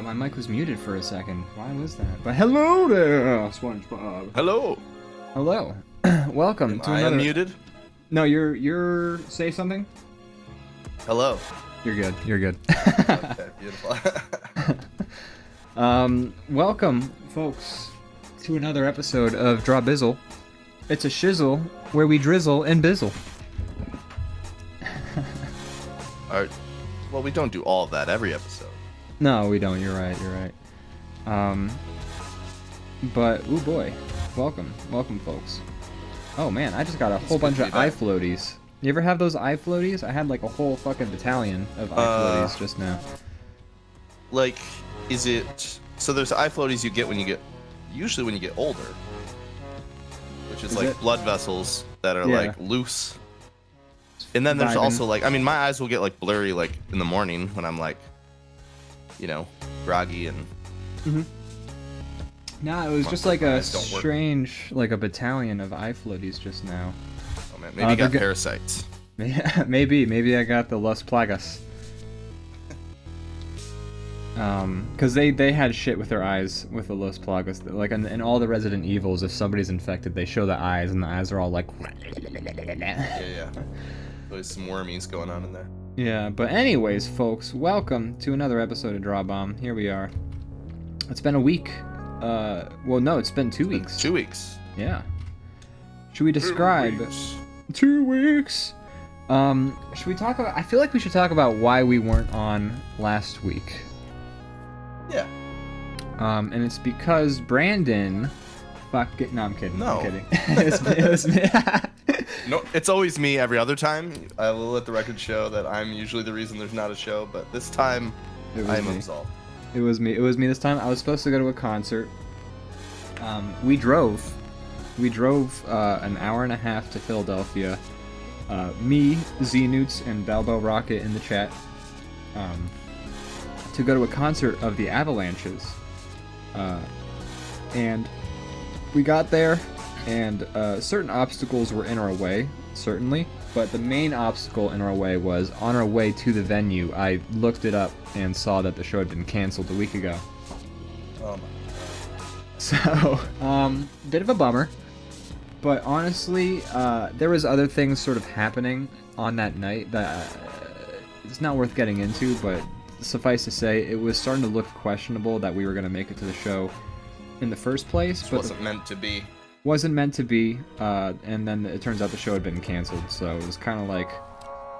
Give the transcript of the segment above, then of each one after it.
My mic was muted for a second. Why was that? But hello there, SpongeBob. Hello. Hello. Welcome to another... I unmuted? No, you're... Say something? Hello. You're good. You're good. Okay, beautiful. Welcome, folks, to another episode of Draw Bizzle. It's a shizzle where we drizzle and bizzle. Well, we don't do all of that every episode. No, we don't. You're right. You're right. But, ooh boy. Welcome, folks. Oh man, I just got a whole bunch of eye floaties. You ever have those eye floaties? I had like a whole fucking battalion of eye floaties just now. Like, is it... So there's eye floaties you get when you get... Usually when you get older. Which is like blood vessels that are like loose. And then there's also like... I mean, my eyes will get like blurry like in the morning when I'm like... You know, groggy and... Mm-hmm. Nah, it was just like a strange, like a battalion of eye floaties just now. Oh man, maybe you got parasites. Maybe I got the Las Plagas. Cause they had shit with their eyes with the Las Plagas. Like in all the Resident Evils, if somebody's infected, they show the eyes, and the eyes are all like. Yeah. There's some wormies going on in there. Yeah, but anyways, folks, welcome to another episode of DrawBomb. Here we are. It's been a week. Well, no, it's been 2 weeks. 2 weeks. Yeah. Should we describe... 2 weeks. 2 weeks! Should we talk about... I feel like we should talk about why we weren't on last week. Yeah. And it's because Brandon... Fuck it. No, I'm kidding. No. I'm kidding. it was me. No, it's always me every other time. I will let the record show that I'm usually the reason there's not a show, but this time I'm absolved. It was me. It was me this time. I was supposed to go to a concert. We drove an hour and a half to Philadelphia. Me, Z-Newts, and Balbo Rocket in the chat. To go to a concert of the Avalanches. And we got there, and certain obstacles were in our way, certainly. But the main obstacle in our way was, on our way to the venue, I looked it up and saw that the show had been canceled a week ago. Oh my God. So, bit of a bummer. But honestly, there was other things sort of happening on that night that it's not worth getting into, but suffice to say, it was starting to look questionable that we were going to make it to the show in the first place. But wasn't meant to be. Wasn't meant to be, and then it turns out the show had been canceled, so it was kind of like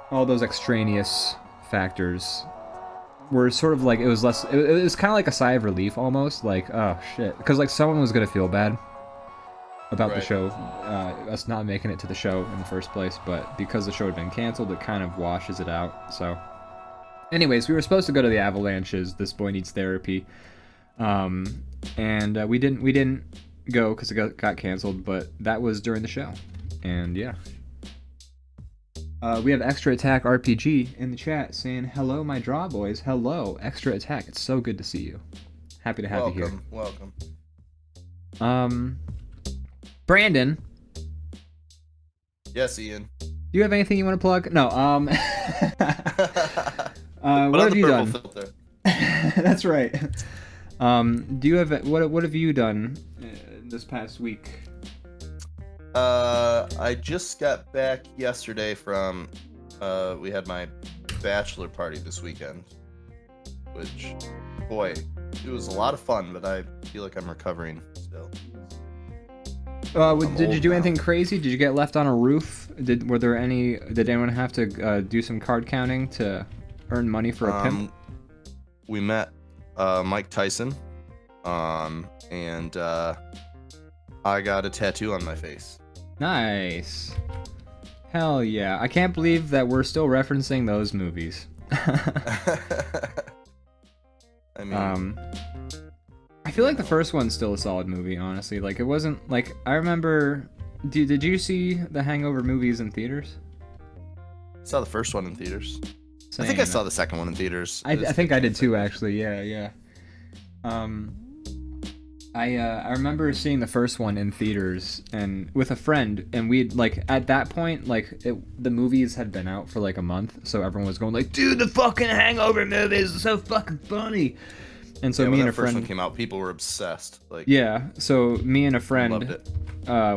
all those extraneous factors were sort of like, it was kind of like a sigh of relief almost, like, oh shit, because like someone was gonna feel bad about the show, us not making it to the show in the first place, but because the show had been canceled, it kind of washes it out. So anyways, we were supposed to go to the Avalanches, This Boy Needs Therapy, and we didn't go because it got canceled, but that was during the show. And yeah, we have Extra Attack RPG in the chat saying, hello my Draw Boys. Hello Extra Attack, it's so good to see you. Happy to have you here. Welcome. Brandon. Yes, Ian. Do you have anything you want to plug? No. What have you done? Filter. That's right. Do you have what have you done this past week? I just got back yesterday from we had my bachelor party this weekend, which, boy, it was a lot of fun, but I feel like I'm recovering still. Did you do anything crazy? Did you get left on a roof? Did anyone have to do some card counting to earn money for a pimp? We met Mike Tyson, and I got a tattoo on my face. Nice. Hell yeah. I can't believe that we're still referencing those movies. I mean, I feel like the first one's still a solid movie, honestly. Like, it wasn't, like, I remember... Did you see the Hangover movies in theaters? I saw the first one in theaters. Same. I think I saw the second one in theaters. I think I did too, actually. Yeah. I remember seeing the first one in theaters and with a friend, and we'd like at that point the movies had been out for like a month, so everyone was going like, "Dude, the fucking Hangover movies are so fucking funny." And so me and a friend, when the first one came out, people were obsessed. Like, yeah, so me and a friend loved it.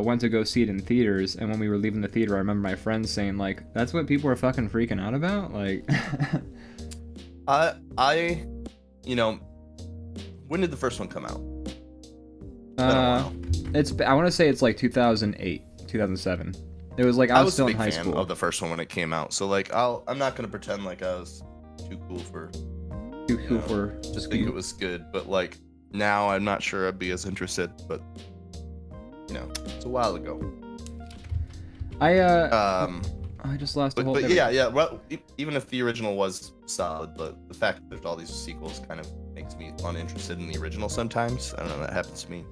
Went to go see it in theaters, and when we were leaving the theater, I remember my friend saying like, "That's what people are fucking freaking out about." Like, you know, when did the first one come out? I want to say it's like 2008, 2007. It was like I was still in high school. I was a big fan of the first one when it came out, so like I'm not gonna pretend like I was too cool for just think it was good, but like now I'm not sure I'd be as interested. But you know, it's a while ago. I just lost the whole. But yeah. Well, even if the original was solid, but the fact that there's all these sequels kind of makes me uninterested in the original sometimes. I don't know. That happens to me.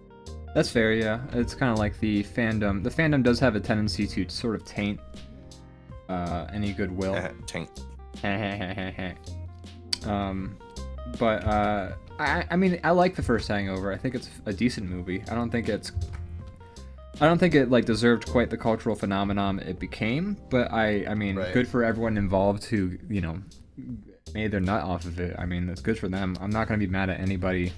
That's fair, yeah. It's kind of like the fandom. The fandom does have a tendency to sort of taint any goodwill. Taint. But I mean, I like the first Hangover. I think it's a decent movie. I don't think it like deserved quite the cultural phenomenon it became. But I mean, right. Good for everyone involved who made their nut off of it. I mean, it's good for them. I'm not gonna be mad at anybody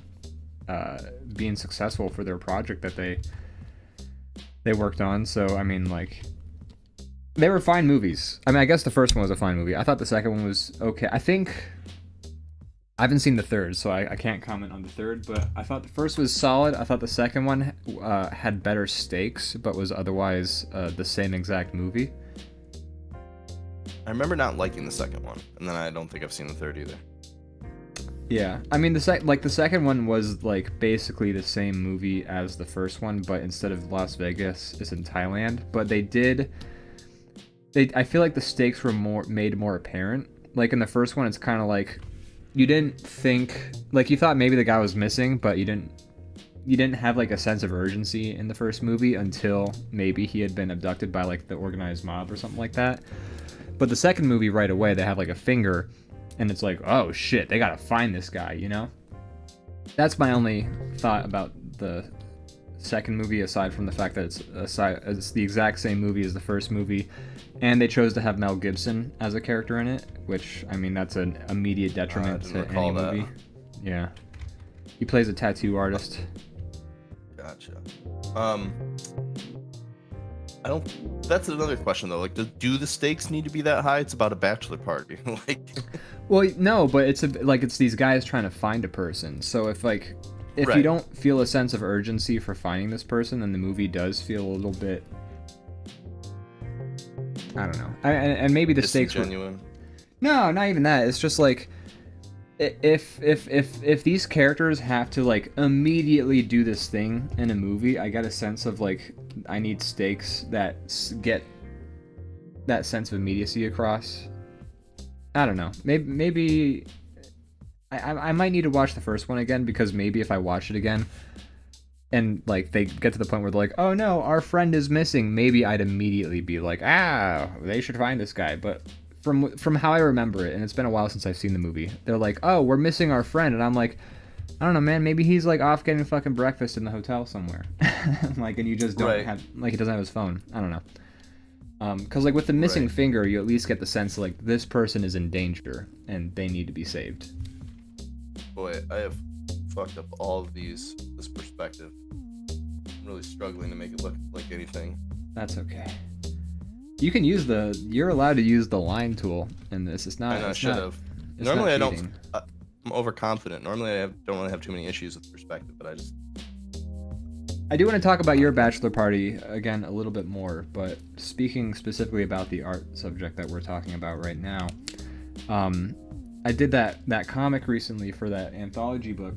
being successful for their project that they worked on. So I mean, like, they were fine movies. I mean, I guess the first one was a fine movie. I thought the second one was okay. I think I haven't seen the third, so I can't comment on the third, but I thought the first was solid. I thought the second one had better stakes, but was otherwise the same exact movie. I remember not liking the second one, and then I don't think I've seen the third either. Yeah, I mean the second one was like basically the same movie as the first one, but instead of Las Vegas, it's in Thailand. But I feel like the stakes were made more apparent. Like in the first one, it's kind of like you didn't think, like, you thought maybe the guy was missing, but you didn't have like a sense of urgency in the first movie until maybe he had been abducted by like the organized mob or something like that. But the second movie, right away, they have like a finger, and it's like, oh shit, they gotta find this guy, you know? That's my only thought about the second movie, aside from the fact that it's the exact same movie as the first movie, and they chose to have Mel Gibson as a character in it, which, I mean, that's an immediate detriment to any movie. Yeah. He plays a tattoo artist. Gotcha. That's another question though. Like, do the stakes need to be that high? It's about a bachelor party. Like, well, no, but it's these guys trying to find a person. So if right. You don't feel a sense of urgency for finding this person, then the movie does feel a little bit, I don't know. And maybe the stakes were genuine. No, not even that. It's just like, if these characters have to like immediately do this thing in a movie, I get a sense of like, I need stakes that get that sense of immediacy across. I don't know. Maybe I might need to watch the first one again, because maybe if I watch it again and like they get to the point where they're like, oh no, our friend is missing, maybe I'd immediately be like, they should find this guy. But from how I remember it, and it's been a while since I've seen the movie, they're like, oh, we're missing our friend, and I'm like, I don't know, man, maybe he's like off getting fucking breakfast in the hotel somewhere. Like, and you just don't have, like, he doesn't have his phone. I don't know. Because like with the missing finger, you at least get the sense like this person is in danger and they need to be saved. Boy, I have fucked up all of this perspective. I'm really struggling to make it look like anything. That's okay. You can use you're allowed to use the line tool in this. It's not. I know, I should have. Normally I don't. I'm overconfident. Normally I don't really have too many issues with perspective, but I do want to talk about your bachelor party again a little bit more, but speaking specifically about the art subject that we're talking about right now, I did that comic recently for that anthology book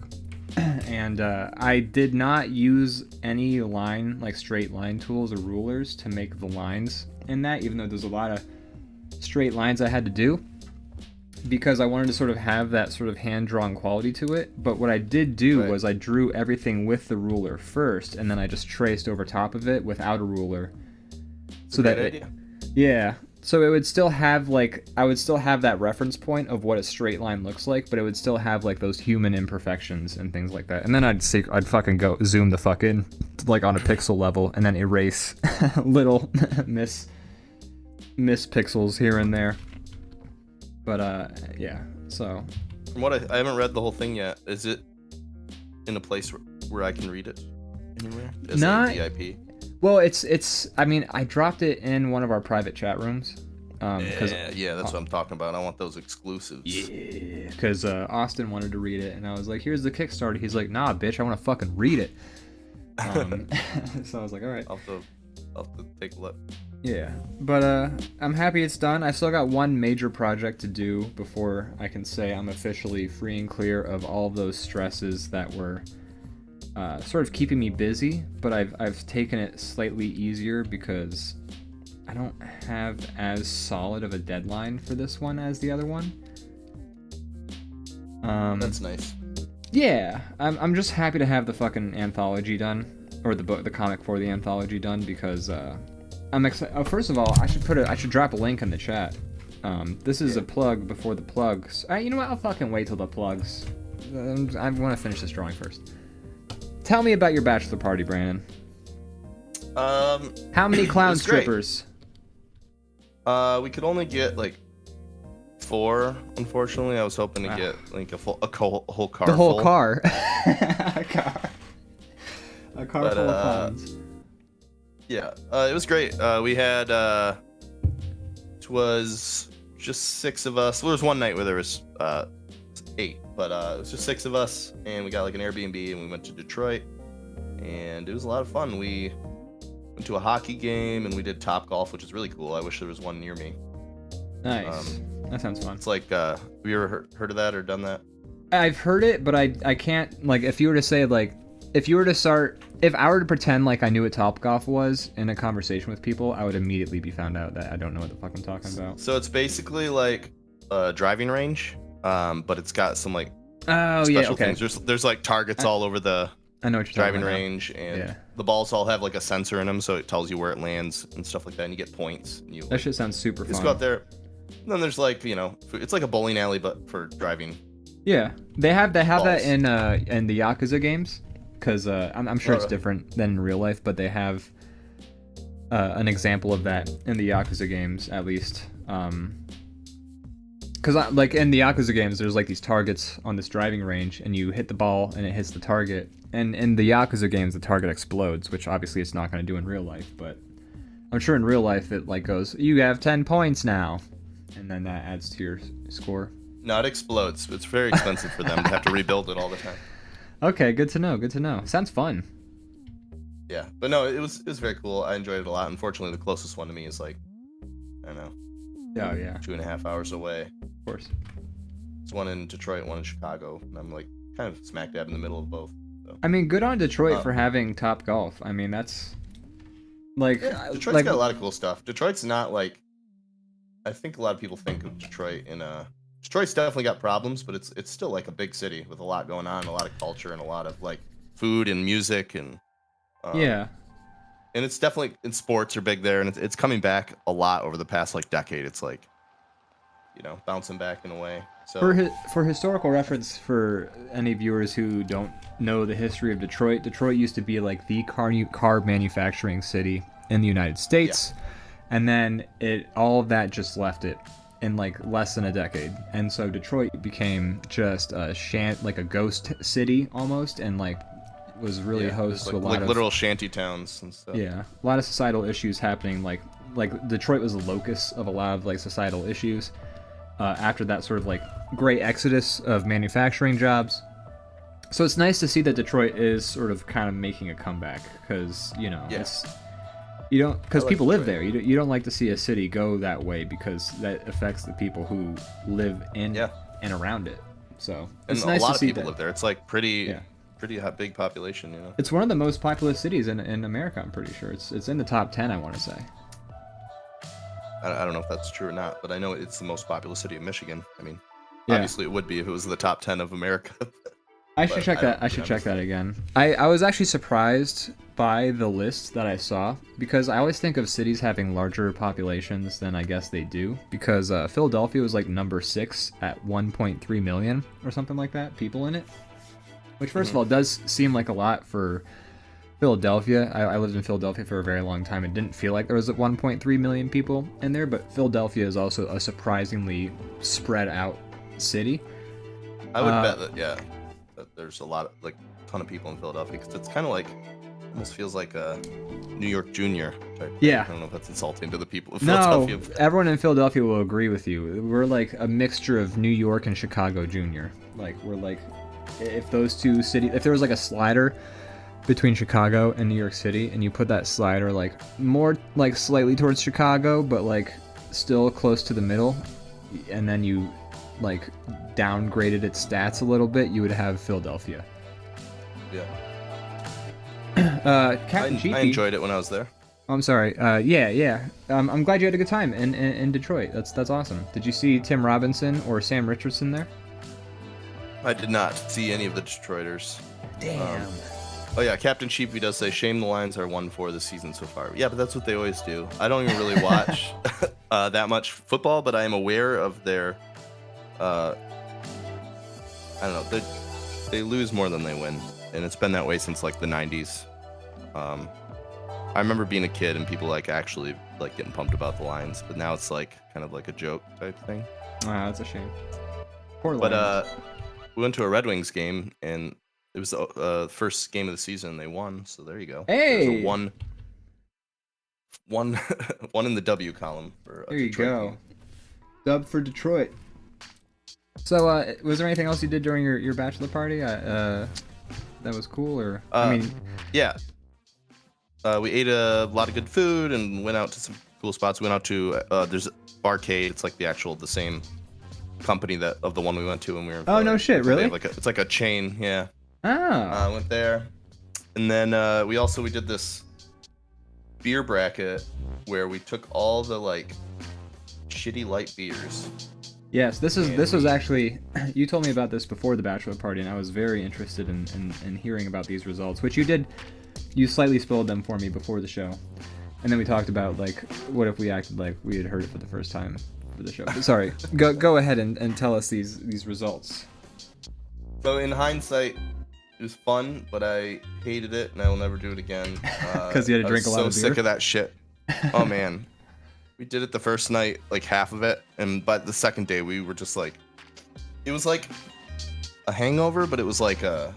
And I did not use any line, like straight line tools or rulers to make the lines in that, even though there's a lot of straight lines I had to do, because I wanted to sort of have that sort of hand-drawn quality to it. But what I did do was I drew everything with the ruler first, and then I just traced over top of it without a ruler. So that yeah. So it would still have, like, I would still have that reference point of what a straight line looks like, but it would still have, like, those human imperfections and things like that. And then I'd fucking go zoom the fuck in, like, on a pixel level, and then erase little miss pixels here and there. But, yeah, so. From what I haven't read the whole thing yet. Is it in a place where I can read it anywhere? As a VIP? Well, it's. I mean, I dropped it in one of our private chat rooms. Yeah, that's what I'm talking about. I want those exclusives. Yeah, because Austin wanted to read it, and I was like, "Here's the Kickstarter." He's like, "Nah, bitch, I want to fucking read it." So I was like, "All right." I'll have to take a look. Yeah, but I'm happy it's done. I still got one major project to do before I can say I'm officially free and clear of all those stresses that were sort of keeping me busy, but I've taken it slightly easier because I don't have as solid of a deadline for this one as the other one. That's nice. Yeah, I'm just happy to have the fucking anthology done, or the comic for the anthology done, because I'm excited. First of all, I should drop a link in the chat. This is a plug before the plugs. You know what? I'll fucking wait till the plugs. I want to finish this drawing first. Tell me about your bachelor party, Brandon. How many clown strippers? We could only get like 4, unfortunately. I was hoping to get like a whole car. The whole full. car. A car full of clowns. Yeah, it was great. We had it was just 6 of us. Well, there was one night where there was 8, but it was just 6 of us, and we got like an Airbnb, and we went to Detroit, and it was a lot of fun. We went to a hockey game, and we did Top Golf, which is really cool. I wish there was one near me. Nice. That sounds fun. It's like, have you ever heard of that or done that? I've heard it, but I can't, like, if you were to say, like, if I were to pretend like I knew what Top Golf was in a conversation with people, I would immediately be found out that I don't know what the fuck I'm talking about. So it's basically like a driving range, but it's got some like special things. There's like targets all over the I know what you're driving talking range, and the balls all have like a sensor in them, so it tells you where it lands and stuff like that, and you get points. And that shit sounds super fun. Just go out there. And then there's like, it's like a bowling alley, but for driving. Yeah, they have balls. that in the Yakuza games, because I'm sure it's different than in real life, but they have an example of that in the Yakuza games, at least. Because like in the Yakuza games, there's like these targets on this driving range, and you hit the ball and it hits the target. And in the Yakuza games, the target explodes, which obviously it's not going to do in real life. But I'm sure in real life it like goes, "You have 10 points now," and then that adds to your score. No, it explodes. It's very expensive for them to have to rebuild it all the time. Okay, good to know. Good to know. Sounds fun. Yeah, but no, it was very cool. I enjoyed it a lot. Unfortunately, the closest one to me is like, I don't know. Oh yeah. 2.5 hours away. Of course. There's one in Detroit, one in Chicago, and I'm like kind of smack dab in the middle of both. So. I mean, good on Detroit for having Top Golf. I mean, that's like Detroit's got a lot of cool stuff. Detroit's not like, I think a lot of people think of Detroit in Detroit's definitely got problems, but it's still like a big city with a lot going on, a lot of culture, and a lot of like food and music and yeah. And it's definitely, and sports are big there, and it's coming back a lot over the past like decade. It's like, bouncing back in a way. So for historical reference, for any viewers who don't know the history of Detroit, Detroit used to be like the car manufacturing city in the United States, and then all of that just left it in like less than a decade, and so Detroit became just like a ghost city almost, and like was really host to a lot of literal shanty towns and stuff. Yeah, a lot of societal issues happening. Like Detroit was the locus of a lot of like societal issues. After that sort of like great exodus of manufacturing jobs. So it's nice to see that Detroit is sort of kind of making a comeback, because it's because people live there. You don't like to see a city go that way, because that affects the people who live in and around it. So it's nice a lot to of see people that. live there. It's like pretty pretty big population, you know. It's one of the most populous cities in America. I'm pretty sure it's in the top 10. I want to say. I don't know if that's true or not, but I know it's the most populous city in Michigan. I mean, Yeah. obviously it would be if it was the top 10 of America. I should check that. I should check that again. I was actually surprised by the list that I saw because I always think of cities having larger populations than I guess they do. Because Philadelphia was like number 6 at 1.3 million or something like that people in it. Which first of all does seem like a lot for Philadelphia. I lived in Philadelphia for a very long time and didn't feel like there was 1.3 million people in there. But Philadelphia is also a surprisingly spread out city. I would bet that that there's a lot of ton of people in Philadelphia because it's kind of like almost feels like a New York Junior type. Yeah. I don't know if that's insulting to the people of Philadelphia. No, everyone in Philadelphia will agree with you. We're like a mixture of New York and Chicago Junior. Like we're like, if those two cities, if there was like a slider between Chicago and New York City, and you put that slider like more like slightly towards Chicago, but like still close to the middle, and then you like downgraded its stats a little bit, you would have Philadelphia. Yeah. Captain Cheapy. I enjoyed it when I was there. I'm sorry. Yeah. I'm glad you had a good time in Detroit. That's awesome. Did you see Tim Robinson or Sam Richardson there? I did not see any of the Detroiters. Damn. Oh yeah, Captain Cheapy does say shame the Lions are 1-4 this season so far. Yeah, but that's what they always do. I don't even really watch that much football, but I am aware of their. I don't know. They lose more than they win, and it's been that way since like the 90s. I remember being a kid and people like actually like getting pumped about the Lions, but now it's like kind of like a joke type thing. Wow, that's a shame. Poor But Lions. we went to a Red Wings game and it was the first game of the season. And they won, so there you go. Hey! There's a one in the W column for There you Detroit go. game. Dub for Detroit. So, was there anything else you did during your bachelor party? That was cool, or I mean, yeah. We ate a lot of good food and went out to some cool spots. We went out to there's Barcade. It's like the same company of the one we went to when we were in Oh, Philly. no shit, really? It's like a chain, yeah. oh, Went there, and then we did this beer bracket where we took all the like shitty light beers. yes. This was actually you told me about this before the bachelor party, and I was very interested in hearing about these results, which you did. You slightly spoiled them for me before the show, and then we talked about like what if we acted like we had heard it for the first time for the show. But sorry, go ahead and tell us these results. So in hindsight, it was fun, but I hated it, and I will never do it again. Because you had to drink a lot of beer. I was so sick of that shit. Oh man, we did it the first night, like half of it, and by the second day we were just like, it was like a hangover, but it was like a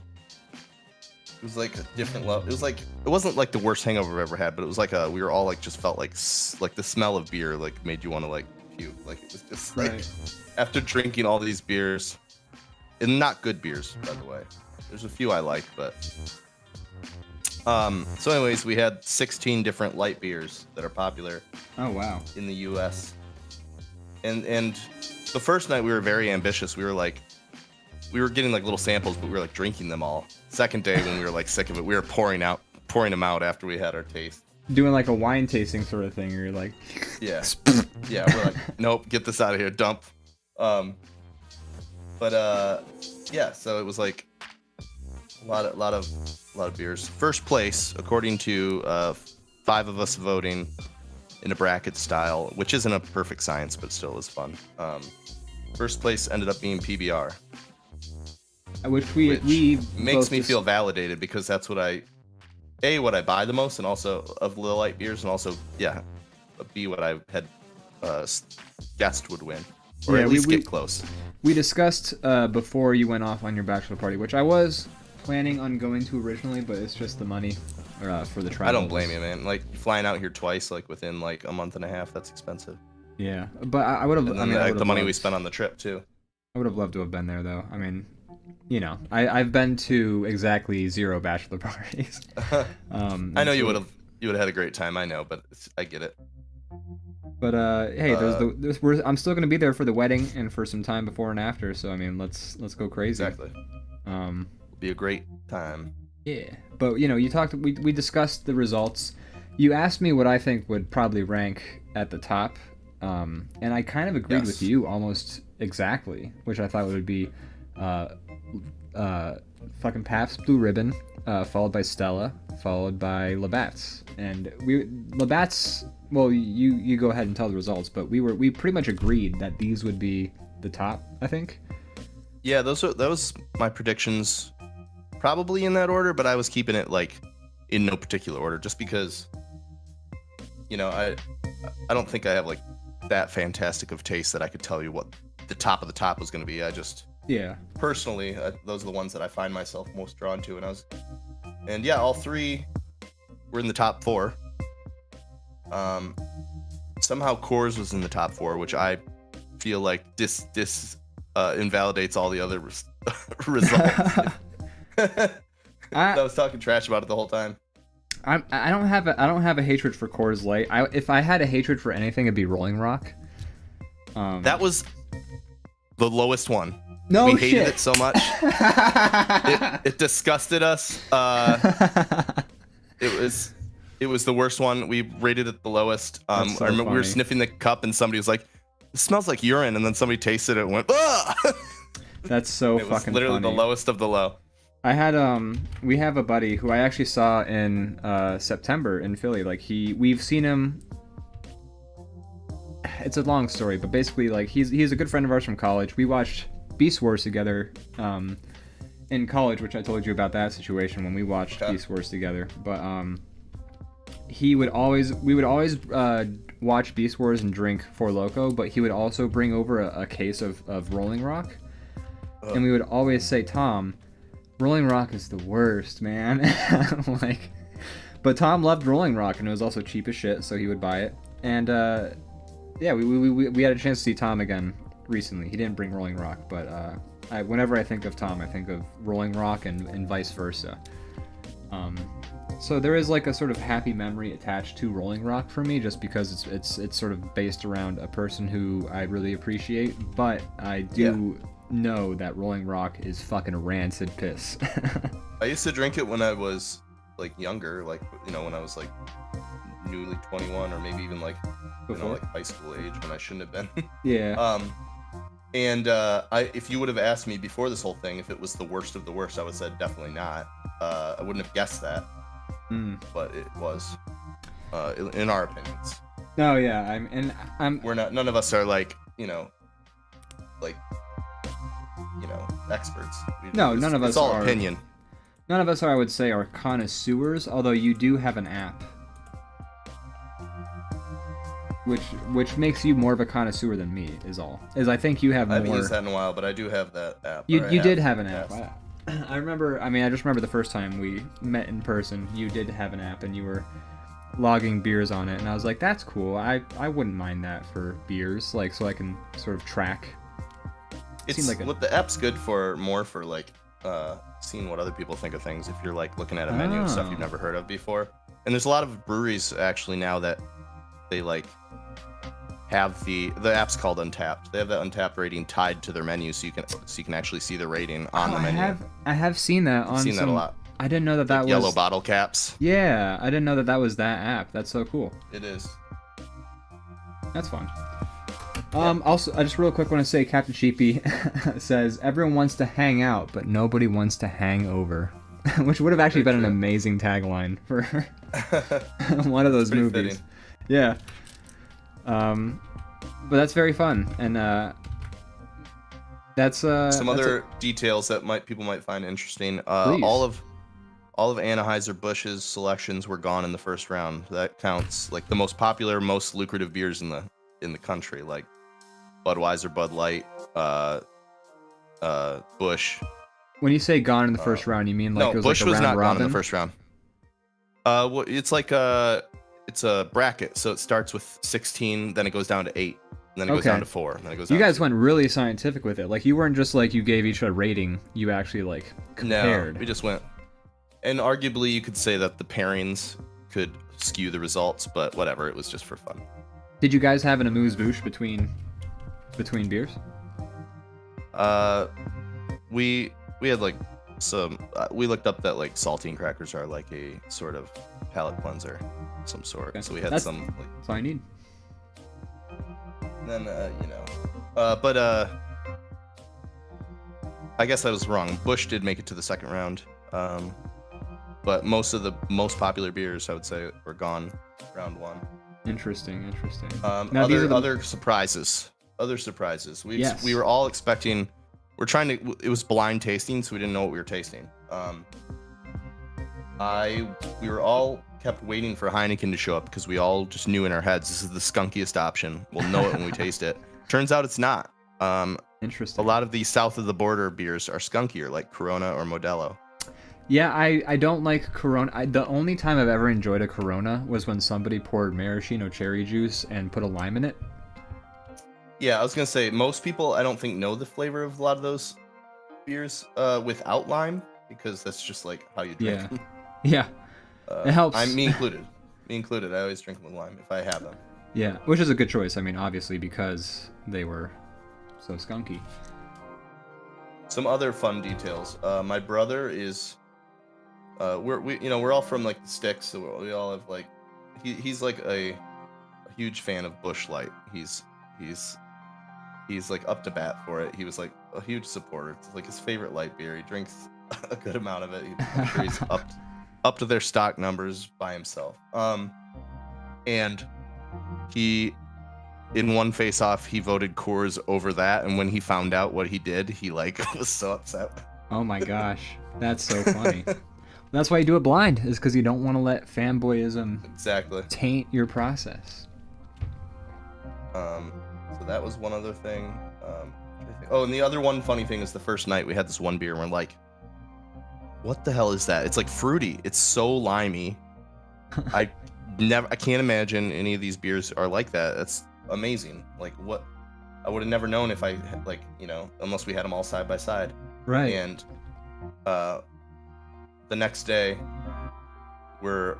different level. It wasn't like the worst hangover I've ever had, but it was like we were all like just felt like the smell of beer like made you want to like puke. Like it was just like after drinking all these beers, and not good beers, by the way. There's a few I like, but so anyways, we had 16 different light beers that are popular. Oh wow. In the U.S. And the first night we were very ambitious. We were getting like little samples, but we were like drinking them all. Second day when we were like sick of it, we were pouring them out after we had our taste. Doing like a wine tasting sort of thing, or you're like, yeah, we're like, nope, get this out of here, dump. Yeah, so it was like a lot of beers. First place, according to 5 of us voting in a bracket style, which isn't a perfect science, but still is fun. First place ended up being PBR. Which we makes me feel validated because that's what I buy the most, and also of the light beers, and also B, what I had guessed would win, or at least get close. We discussed before you went off on your bachelor party, which I was planning on going to originally, but it's just the money for the travel. I don't blame you, man. Like flying out here twice, like within like a month and a half, that's expensive. Yeah, but I would have. I mean, the money we spent on the trip too. I would have loved to have been there, though. I mean, you know, I've been to exactly 0 bachelor parties. I know you would have had a great time. I know, but I get it. But hey, I'm still gonna be there for the wedding and for some time before and after. So I mean, let's go crazy. Exactly. Be a great time. Yeah, but you know, we discussed the results. You asked me what I think would probably rank at the top, and I kind of agreed with you almost exactly, which I thought would be fucking Pabst Blue Ribbon, followed by Stella, followed by Labatt's, and Labatt's. Well, you go ahead and tell the results, but we pretty much agreed that these would be the top, I think. Yeah, that was my predictions, probably in that order, but I was keeping it like in no particular order, just because, you know, I don't think I have like that fantastic of taste that I could tell you what the top of the top was going to be. I just personally, those are the ones that I find myself most drawn to, and yeah, all three were in the top 4. Somehow Coors was in the top 4, which I feel like this invalidates all the other results. I was talking trash about it the whole time. I don't have a hatred for Coors Light. If I had a hatred for anything, it'd be Rolling Rock. That was the lowest one. No we shit. hated it so much. It disgusted us. It was the worst one. We rated it the lowest. So I remember funny. we were sniffing the cup and somebody was like, "It smells like urine," and then somebody tasted it and went, "Ah!" That's so it was fucking literally funny. the lowest of the low. I had we have a buddy who I actually saw in September in Philly. Like we've seen him. It's a long story, but basically like he's a good friend of ours from college. We watched Beast Wars together in college, which I told you about that situation when we watched Beast Wars together. But we would always watch Beast Wars and drink Four Loko, but he would also bring over a case of Rolling Rock, and we would always say, Tom, Rolling Rock is the worst, man. Like, but Tom loved Rolling Rock, and it was also cheap as shit, so he would buy it. And yeah, we had a chance to see Tom again recently. He didn't bring Rolling Rock, but whenever I think of Tom, I think of Rolling Rock and vice versa. So there is like a sort of happy memory attached to Rolling Rock for me, just because it's sort of based around a person who I really appreciate. But I do know that Rolling Rock is fucking rancid piss. I used to drink it when I was like younger, like, you know, when I was like newly 21, or maybe even like you know, like high school age, when I shouldn't have been. Yeah. And if you would have asked me before this whole thing if it was the worst of the worst, I would have said definitely not. I wouldn't have guessed that. But it was, in our opinions. No, yeah, we're not. None of us are like, experts. None of us. It's all are, opinion. None of us are, I would say, are connoisseurs. Although you do have an app, which makes you more of a connoisseur than me. Is I think you have more. I haven't used that in a while, but I do have that app. You did have an app. I remember. I mean, I just remember the first time we met in person. You did have an app, and you were logging beers on it, and I was like, "That's cool. I wouldn't mind that for beers, like, so I can sort of track." What the app's good for, more for like seeing what other people think of things. If you're like looking at a menu of stuff you've never heard of before, and there's a lot of breweries actually now that they like have the app's called Untapped. They have that Untapped rating tied to their menu, so you can actually see the rating on the menu. I have seen that on. I've seen that a lot. I didn't know that was yellow bottle caps. Yeah, I didn't know that was that app. That's so cool. It is. That's fun. Also, I just real quick want to say Captain Sheepy says everyone wants to hang out, but nobody wants to hang over, which would have actually been an amazing tagline for one of those movies. Fitting. Yeah. But that's very fun, and that's some other details that people might find interesting. All of Anheuser-Busch's selections were gone in the first round. That counts like the most popular, most lucrative beers in the country, like Budweiser, Bud Light, Busch. When you say gone in the first round, you mean like no, it was Busch like a was round not robin? gone in the first round. Well, it's like it's a bracket, so it starts with 16, then it goes down to 8, and then it goes down to 4, and then it goes down You guys to went really scientific with it. Like, you weren't just like you gave each a rating. You actually like compared. No, we just went. And arguably, you could say that the pairings could skew the results, but whatever. It was just for fun. Did you guys have an amuse-bouche between beers? We had like some. We looked up that like saltine crackers are like a sort of palate cleanser, of some sort. Okay. So we had That's some. Like, all I need. then but I guess I was wrong. Busch did make it to the second round. But most of the most popular beers, I would say, were gone round one. Interesting. Now, other surprises. We were all expecting. It was blind tasting, so we didn't know what we were tasting. We were all kept waiting for Heineken to show up because we all just knew in our heads this is the skunkiest option. We'll know it when we taste it. Turns out it's not. Interesting. A lot of the south of the border beers are skunkier, like Corona or Modelo. Yeah, I don't like Corona. The only time I've ever enjoyed a Corona was when somebody poured maraschino cherry juice and put a lime in it. Yeah, I was gonna say most people I don't think know the flavor of a lot of those beers without lime because that's just like how you drink them. Yeah, it helps. Me included. I always drink them with lime if I have them. Yeah, which is a good choice. I mean, obviously because they were so skunky. Some other fun details. My brother is. We're all from like the sticks, so we all have like. He's like a huge fan of Busch Light. He's like up to bat for it. He was like a huge supporter. It's like his favorite light beer. He drinks a good amount of it. I'm sure he's up to their stock numbers by himself. And he, in one face-off, he voted Coors over that. And when he found out what he did, he like was so upset. Oh my gosh, that's so funny. That's why you do it blind, is because you don't want to let fanboyism taint your process. So that was one other thing. And the other one funny thing is the first night we had this one beer and we're like, what the hell is that? It's like fruity. It's so limey. I can't imagine any of these beers are like that. That's amazing. Like what? I would have never known if I unless we had them all side by side. Right. And the next day we're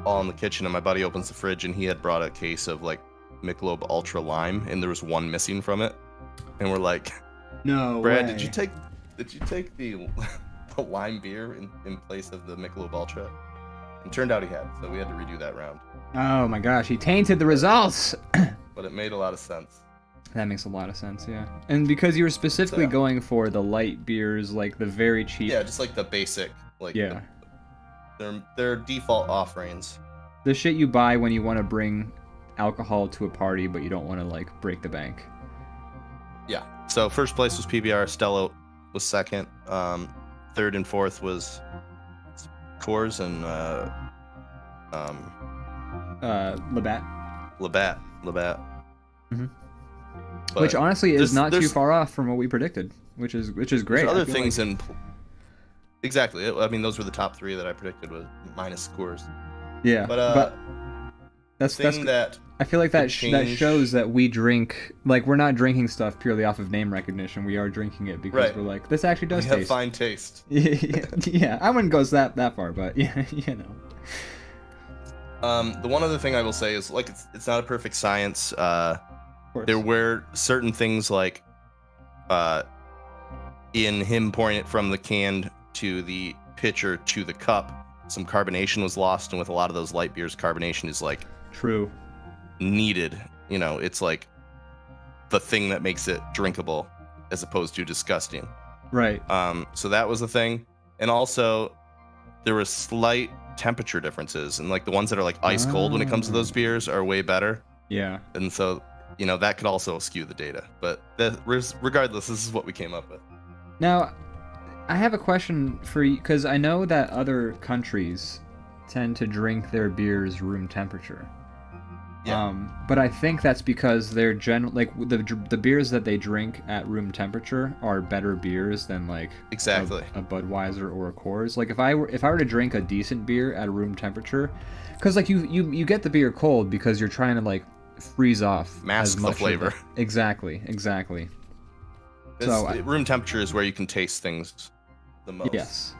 all in the kitchen and my buddy opens the fridge and he had brought a case of like Michelob Ultra Lime and there was one missing from it. And we're like, no Brad, way. did you take the lime beer in place of the Michelob Ultra? And turned out he had, so we had to redo that round. Oh my gosh, he tainted the results. But it made a lot of sense. That makes a lot of sense, yeah. And because you were specifically going for the light beers, like the very cheap. Yeah, just like the basic, like yeah. Their default offerings. The shit you buy when you want to bring alcohol to a party, but you don't want to like break the bank. Yeah. So first place was PBR. Stella was second. Third and fourth was Coors and Labatt. Mm-hmm. Which honestly is not too far off from what we predicted, which is great. There's other things exactly. I mean, those were the top three that I predicted with minus Coors. Yeah, but that's that I feel like that shows that we drink, like, we're not drinking stuff purely off of name recognition. We are drinking it because we're like, this actually does taste. We have fine taste. Yeah, I wouldn't go that far, but yeah, you know. The one other thing I will say is, like, it's not a perfect science. There were certain things like, in him pouring it from the can to the pitcher to the cup, some carbonation was lost, and with a lot of those light beers, carbonation is like true needed. You know, it's like the thing that makes it drinkable as opposed to disgusting. Right. So that was the thing, and also there were slight temperature differences, and like the ones that are like ice cold when it comes to those beers are way better. Yeah. And so, you know, that could also skew the data. But regardless, this is what we came up with. Now, I have a question for you, because I know that other countries tend to drink their beers room temperature. Yeah. But I think that's because they're the beers that they drink at room temperature are better beers than like a Budweiser or a Coors. Like if I were to drink a decent beer at room temperature, because like you get the beer cold because you're trying to like freeze off mask the flavor. Exactly. So room temperature is where you can taste things the most. Yes,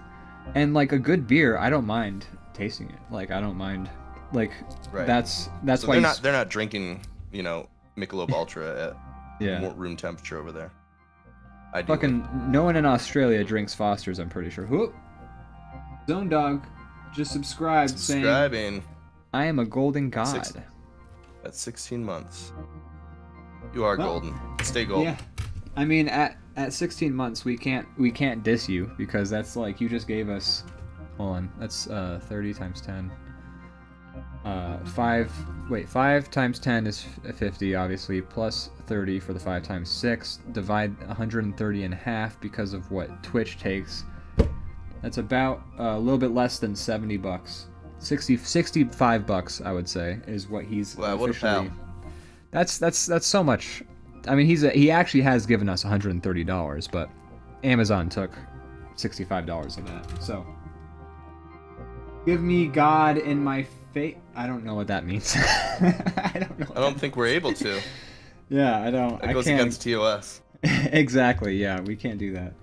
and like a good beer, I don't mind tasting it. Like I don't mind. Like that's so why they're not drinking, you know, Michelob Ultra at room temperature over there. I do. Fucking no one in Australia drinks Foster's, I'm pretty sure. Whoop. Zone Dog just subscribed saying, I am a golden god. That's 16 months. You are golden. Stay golden. Yeah. I mean, at 16 months, we can't diss you, because that's like, you just gave us, hold on, that's 30 times 10. 5 times 10 is 50, obviously, plus 30 for the 5 times 6. Divide 130 in half because of what Twitch takes. That's about a little bit less than $70. 65 bucks, I would say, is what he's officially. That's so much. I mean, he actually has given us $130, but Amazon took $65 of that. So, give me God in my face. I don't know what that means. I don't think we're able to. Yeah, I don't. It goes against TOS. Exactly. Yeah, we can't do that.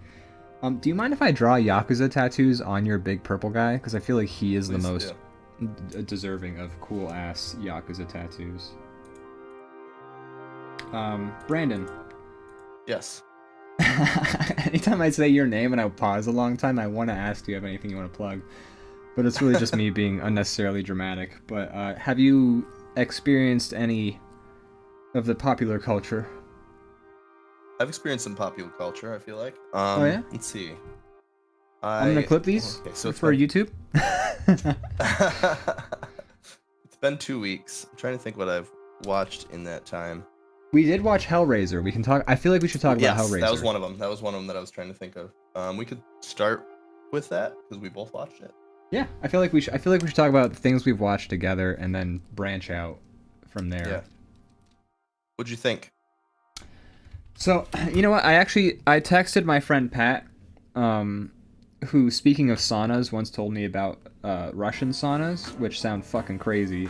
Do you mind if I draw Yakuza tattoos on your big purple guy? Because I feel like he is the most deserving of cool ass Yakuza tattoos. Brandon. Yes. Anytime I say your name and I pause a long time, I want to ask, do you have anything you want to plug? But it's really just me being unnecessarily dramatic. But have you experienced any of the popular culture? I've experienced some popular culture, I feel like. Oh, yeah? Let's see. I'm going to clip these for YouTube. It's been 2 weeks. I'm trying to think what I've watched in that time. We did watch Hellraiser. We can talk. I feel like we should talk about Hellraiser. That was one of them. That was one of them that I was trying to think of. We could start with that because we both watched it. Yeah, I feel like we should talk about the things we've watched together and then branch out from there. Yeah. What'd you think? So, you know what? I texted my friend Pat, who, speaking of saunas, once told me about Russian saunas, which sound fucking crazy.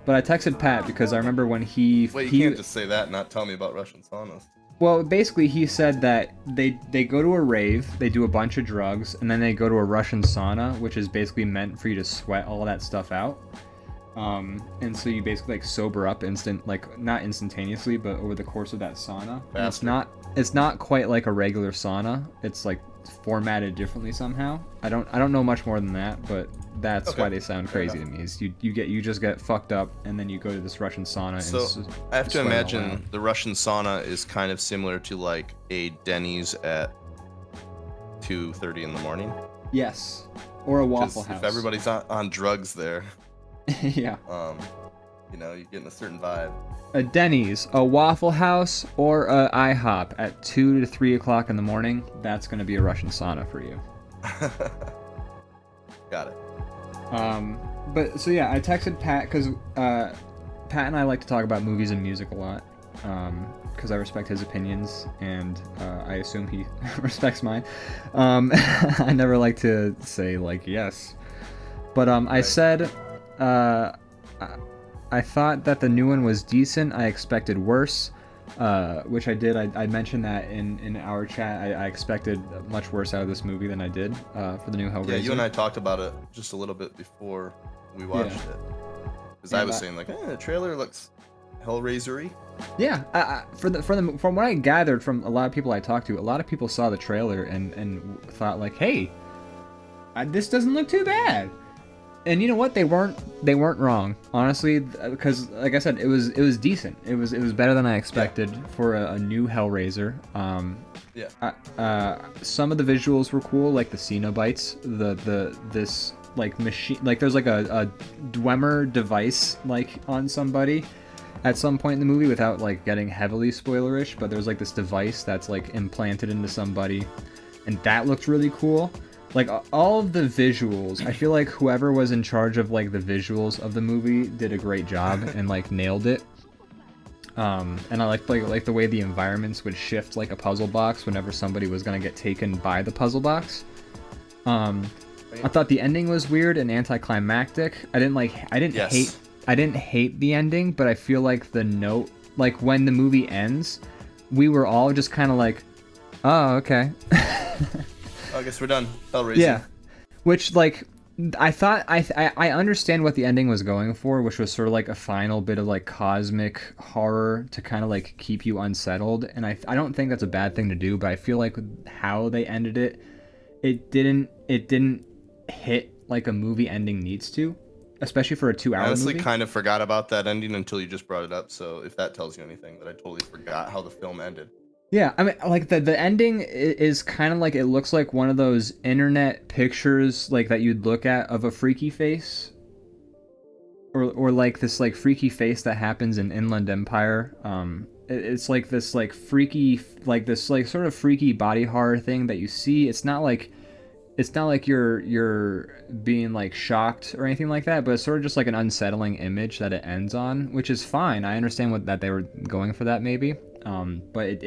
But I texted Pat because I remember when he... Wait, you can't just say that and not tell me about Russian saunas. Well, basically, he said that they go to a rave, they do a bunch of drugs, and then they go to a Russian sauna, which is basically meant for you to sweat all that stuff out. And so you basically like sober up not instantaneously, but over the course of that sauna. It's not quite like a regular sauna. It's like formatted differently somehow. I don't know much more than that, but that's why they sound crazy to me. Is you just get fucked up and then you go to this Russian sauna. So I have to imagine the Russian sauna is kind of similar to like a Denny's at 2:30 in the morning. Yes, or a Waffle House. If everybody's on drugs there. Yeah. You're getting a certain vibe. A Denny's, a Waffle House, or a IHOP at 2 to 3 o'clock in the morning, that's going to be a Russian sauna for you. Got it. But, so yeah, I texted Pat, because Pat and I like to talk about movies and music a lot, because I respect his opinions, and I assume he respects mine. I never like to say, like, yes. But I said... I thought that the new one was decent. I expected worse, which I did. I mentioned that in our chat. I expected much worse out of this movie than I did for the new Hellraiser. Yeah, you and I talked about it just a little bit before we watched it. Because I was saying like, the trailer looks Hellraiser-y. Yeah, from what I gathered from a lot of people I talked to, a lot of people saw the trailer and thought like, hey, this doesn't look too bad. And you know what? They weren't wrong, honestly, because like I said, it was decent. It was better than I expected for a new Hellraiser. Some of the visuals were cool, like the Cenobites, this like machine, like there's like a Dwemer device like on somebody at some point in the movie without like getting heavily spoilerish, but there's like this device that's like implanted into somebody, and that looked really cool. Like, all of the visuals, I feel like whoever was in charge of, like, the visuals of the movie did a great job and, like, nailed it. And I like the way the environments would shift like a puzzle box whenever somebody was gonna get taken by the puzzle box. I thought the ending was weird and anticlimactic. I didn't hate the ending, but I feel like the note, like, when the movie ends, we were all just kind of like, oh, okay. I guess we're done. Hellraiser. Yeah. Which, like, I understand what the ending was going for, which was sort of like a final bit of like cosmic horror to kind of like keep you unsettled, and I don't think that's a bad thing to do, but I feel like how they ended it, it didn't hit like a movie ending needs to, especially for a 2 hour I honestly movie. kind of forgot about that ending until you just brought it up. So if that tells you anything, that I totally forgot how the film ended. Yeah, I mean, like the ending is kind of like it looks like one of those internet pictures like that you'd look at of a freaky face, or like this like freaky face that happens in Inland Empire. It's like this like freaky like this like sort of freaky body horror thing that you see. It's not like you're being like shocked or anything like that, but it's sort of just like an unsettling image that it ends on, which is fine. I understand what that they were going for that maybe. But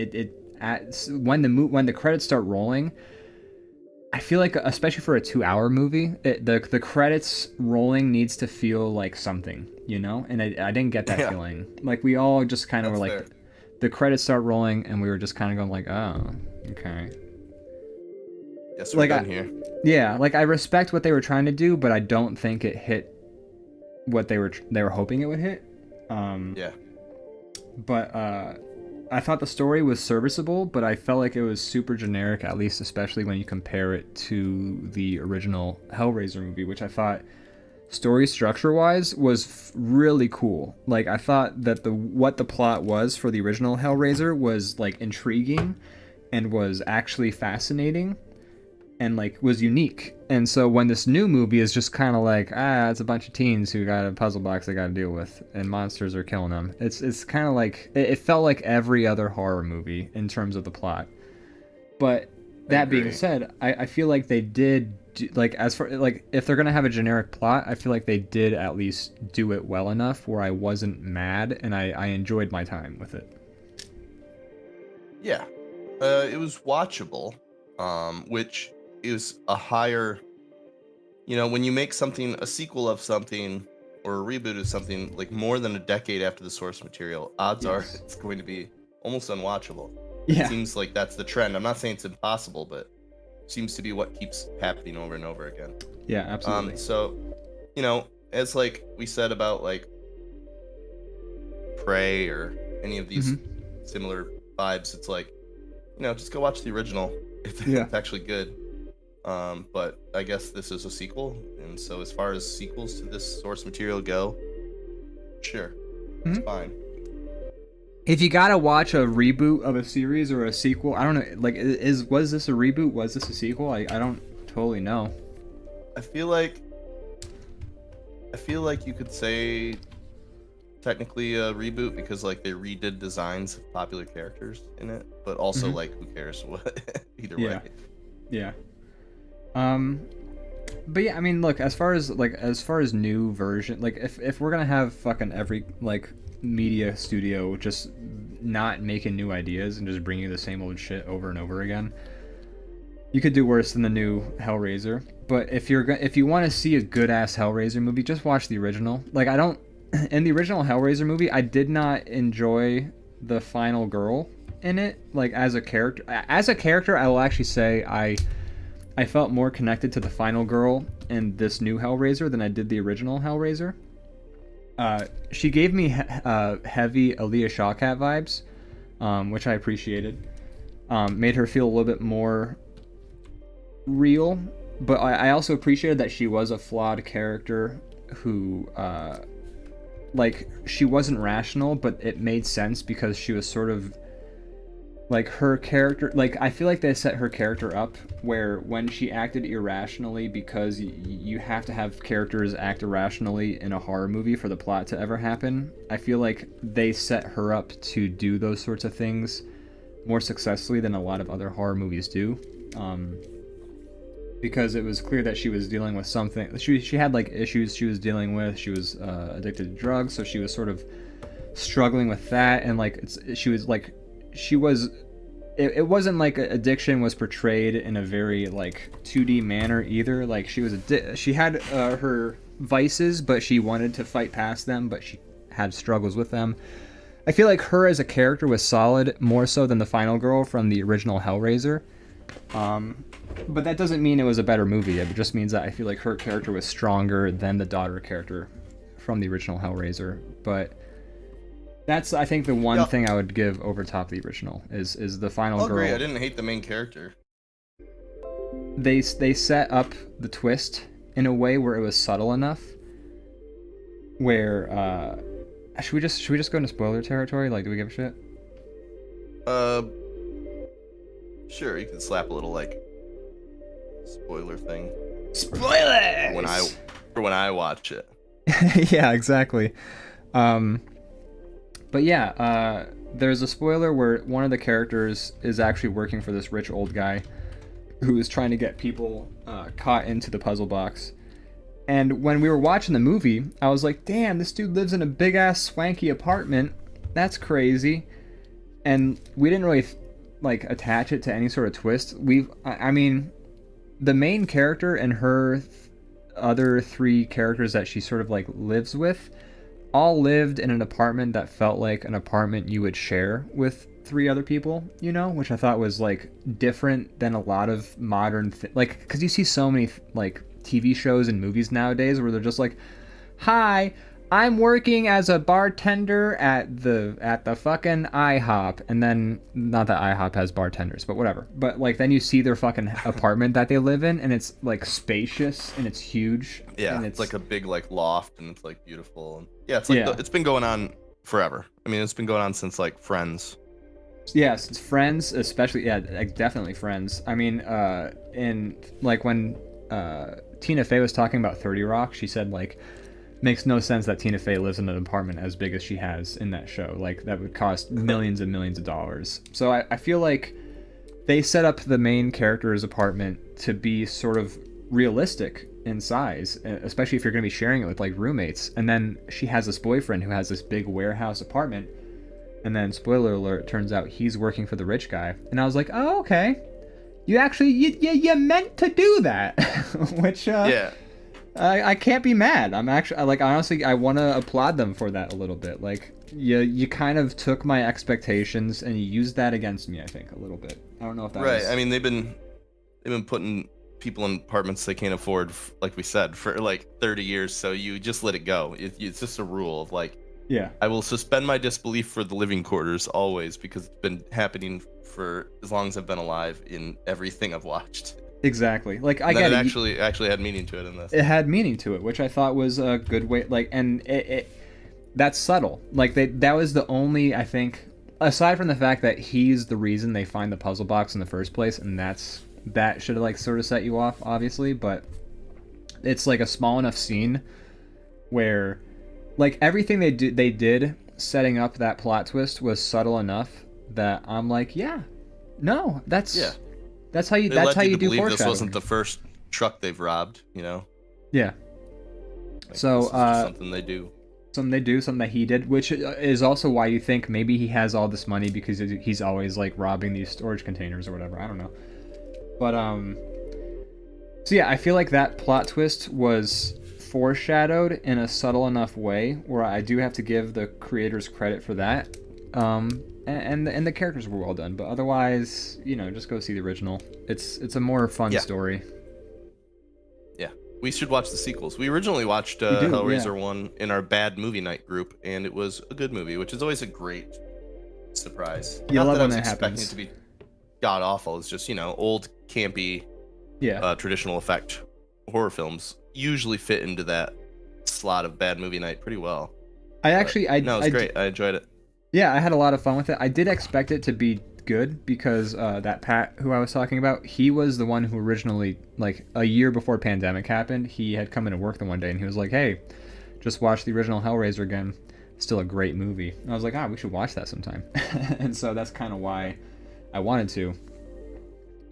when the credits start rolling, I feel like especially for a 2 hour movie, the credits rolling needs to feel like something, you know? And I didn't get that Yeah. feeling. Like we all just kind of were like, Fair. the credits start rolling and we were just kind of going like, oh, okay. Yes, we're Like done here. Yeah, like I respect what they were trying to do, but I don't think it hit what they were hoping it would hit. Yeah. But I thought the story was serviceable, but I felt like it was super generic, at least especially when you compare it to the original Hellraiser movie, which I thought story structure wise was really cool. Like I thought that what the plot was for the original Hellraiser was like intriguing and was actually fascinating and like was unique. And so when this new movie is just kind of like, it's a bunch of teens who got a puzzle box they got to deal with and monsters are killing them, it's kind of like it felt like every other horror movie in terms of the plot. But that being said, I feel like they did like, as far like if they're gonna have a generic plot, I feel like they did at least do it well enough where I wasn't mad and I enjoyed my time with it. Yeah. It was watchable, which is a higher, when you make something a sequel of something or a reboot of something like more than a decade after the source material, odds are it's going to be almost unwatchable. Yeah. It seems like that's the trend. I'm not saying it's impossible, but it seems to be what keeps happening over and over again. Yeah, absolutely. So, as like we said about like Prey or any of these similar vibes, it's like, just go watch the original. It's actually good. But I guess this is a sequel, and so as far as sequels to this source material go, sure, it's fine. If you gotta watch a reboot of a series or a sequel, I don't know, like, was this a reboot? Was this a sequel? I don't totally know. I feel like you could say technically a reboot because like they redid designs of popular characters in it, but also like who cares what either way. Yeah. But yeah, I mean, look, as far as new version, like if we're gonna have fucking every like media studio just not making new ideas and just bringing the same old shit over and over again, you could do worse than the new Hellraiser. But if you want to see a good ass Hellraiser movie, just watch the original. Like in the original Hellraiser movie, I did not enjoy the final girl in it. Like as a character, I will actually say I felt more connected to the final girl in this new Hellraiser than I did the original Hellraiser. She gave me heavy Aaliyah Shawkat vibes, which I appreciated. Made her feel a little bit more real, but I also appreciated that she was a flawed character who, like, she wasn't rational, but it made sense because she was sort of like her character. Like, I feel like they set her character up where when she acted irrationally, because you have to have characters act irrationally in a horror movie for the plot to ever happen, I feel like they set her up to do those sorts of things more successfully than a lot of other horror movies do, because it was clear that she was dealing with something. She had like issues she was dealing with. She was addicted to drugs, so she was sort of struggling with that, and like it wasn't like addiction was portrayed in a very like 2D manner either. Like she had her vices, but she wanted to fight past them, but she had struggles with them. I feel like her as a character was solid, more so than the final girl from the original Hellraiser. But that doesn't mean it was a better movie. It just means that I feel like her character was stronger than the daughter character from the original Hellraiser. But that's, I think, the one thing I would give over top the original is the final girl. Agree. I didn't hate the main character. They set up the twist in a way where it was subtle enough. Where should we just go into spoiler territory? Like, do we give a shit? Sure. You can slap a little like spoiler thing. Spoilers. When I watch it. Yeah, exactly. But yeah, there's a spoiler where one of the characters is actually working for this rich old guy who is trying to get people caught into the puzzle box. And when we were watching the movie, I was like, damn, this dude lives in a big-ass swanky apartment. That's crazy. And we didn't really, like, attach it to any sort of twist. I mean, the main character and her other three characters that she sort of, like, lives with all lived in an apartment that felt like an apartment you would share with three other people, you know? Which I thought was, like, different than a lot of modern... like, because you see so many, like... TV shows and movies nowadays where they're just like, hi, I'm working as a bartender at the fucking IHOP, and then, not that IHOP has bartenders, but whatever, but like then you see their fucking apartment that they live in, and it's like spacious and it's huge. Yeah, and it's like a big like loft, and it's like beautiful. And yeah, it's like it's been going on forever. I mean, it's been going on since like Friends. Yes, it's Friends, especially. Yeah, like, definitely Friends. I mean, in like when Tina Fey was talking about 30 Rock, she said, like, makes no sense that Tina Fey lives in an apartment as big as she has in that show. Like, that would cost millions and millions of dollars. So I feel like they set up the main character's apartment to be sort of realistic in size, especially if you're going to be sharing it with, like, roommates. And then she has this boyfriend who has this big warehouse apartment. And then, spoiler alert, turns out he's working for the rich guy. And I was like, oh, okay. You actually, you meant to do that, which, yeah. I can't be mad. I'm actually, like, honestly, I want to applaud them for that a little bit. Like, you kind of took my expectations and you used that against me, I think, a little bit. I don't know if that Right, I mean, they've been putting people in apartments they can't afford, like we said, for, like, 30 years, so you just let it go. It's just a rule of, like, yeah, I will suspend my disbelief for the living quarters always, because it's been happening for as long as I've been alive in everything I've watched. Exactly. Like, I get it. It actually had meaning to it in this. It had meaning to it, which I thought was a good way. Like, and it that's subtle. Like, that was the only, I think, aside from the fact that he's the reason they find the puzzle box in the first place, and that should have, like, sort of set you off, obviously. But it's like a small enough scene where, like, everything they did setting up that plot twist was subtle enough that I'm like, yeah, no, that's how you do foreshadowing. This wasn't the first truck they've robbed, you know? Yeah. Like, so this is just something they do. Something that he did, which is also why you think maybe he has all this money because he's always, like, robbing these storage containers or whatever. I don't know. But so yeah, I feel like that plot twist was foreshadowed in a subtle enough way where I do have to give the creators credit for that. And the characters were well done, but otherwise, you know, just go see the original. It's a more fun story. Yeah, we should watch the sequels. We originally watched Hellraiser 1 in our bad movie night group, and it was a good movie, which is always a great surprise. Yeah, Not I love that I when was that expecting happens. it to be god awful. It's just, you know, old campy, traditional effect horror films usually fit into that slot of bad movie night pretty well. It was great. I enjoyed it. Yeah, I had a lot of fun with it. I did expect it to be good because that Pat who I was talking about, he was the one who originally, like, a year before pandemic happened, he had come into work the one day and he was like, hey, just watch the original Hellraiser again. Still a great movie. And I was like, we should watch that sometime. And so that's kind of why I wanted to.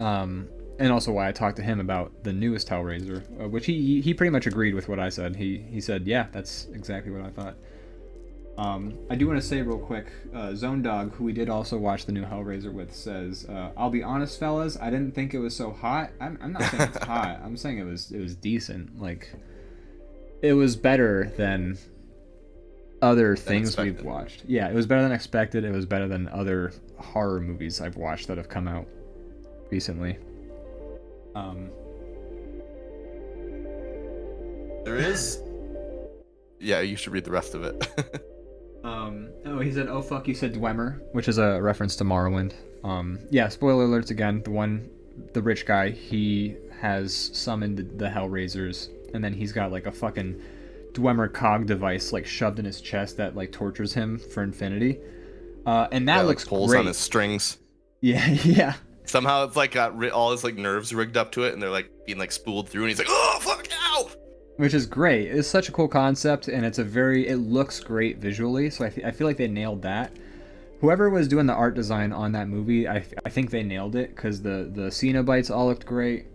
And also why I talked to him about the newest Hellraiser, which he pretty much agreed with what I said. He said, yeah, that's exactly what I thought. I do want to say real quick, Zone Dog, who we did also watch the new Hellraiser with, says, I'll be honest, fellas, I didn't think it was so hot. I'm not saying it's hot. I'm saying it was decent. Like, it was better than other things we've watched. Yeah, it was better than expected. It was better than other horror movies I've watched that have come out recently. There is. Yeah, you should read the rest of it. Oh, he said, "Oh fuck, you said Dwemer," which is a reference to Morrowind. Yeah, spoiler alerts again. The rich guy, he has summoned the Hellraisers, and then he's got like a fucking Dwemer cog device like shoved in his chest that like tortures him for infinity. And that looks pulls great. On his strings. Yeah, yeah. Somehow it's like got all his like nerves rigged up to it, and they're like being like spooled through, and he's like, "Oh fuck, ow!" Which is great. It's such a cool concept, and it looks great visually. So I feel like they nailed that. Whoever was doing the art design on that movie, I think they nailed it, because the Cenobites all looked great.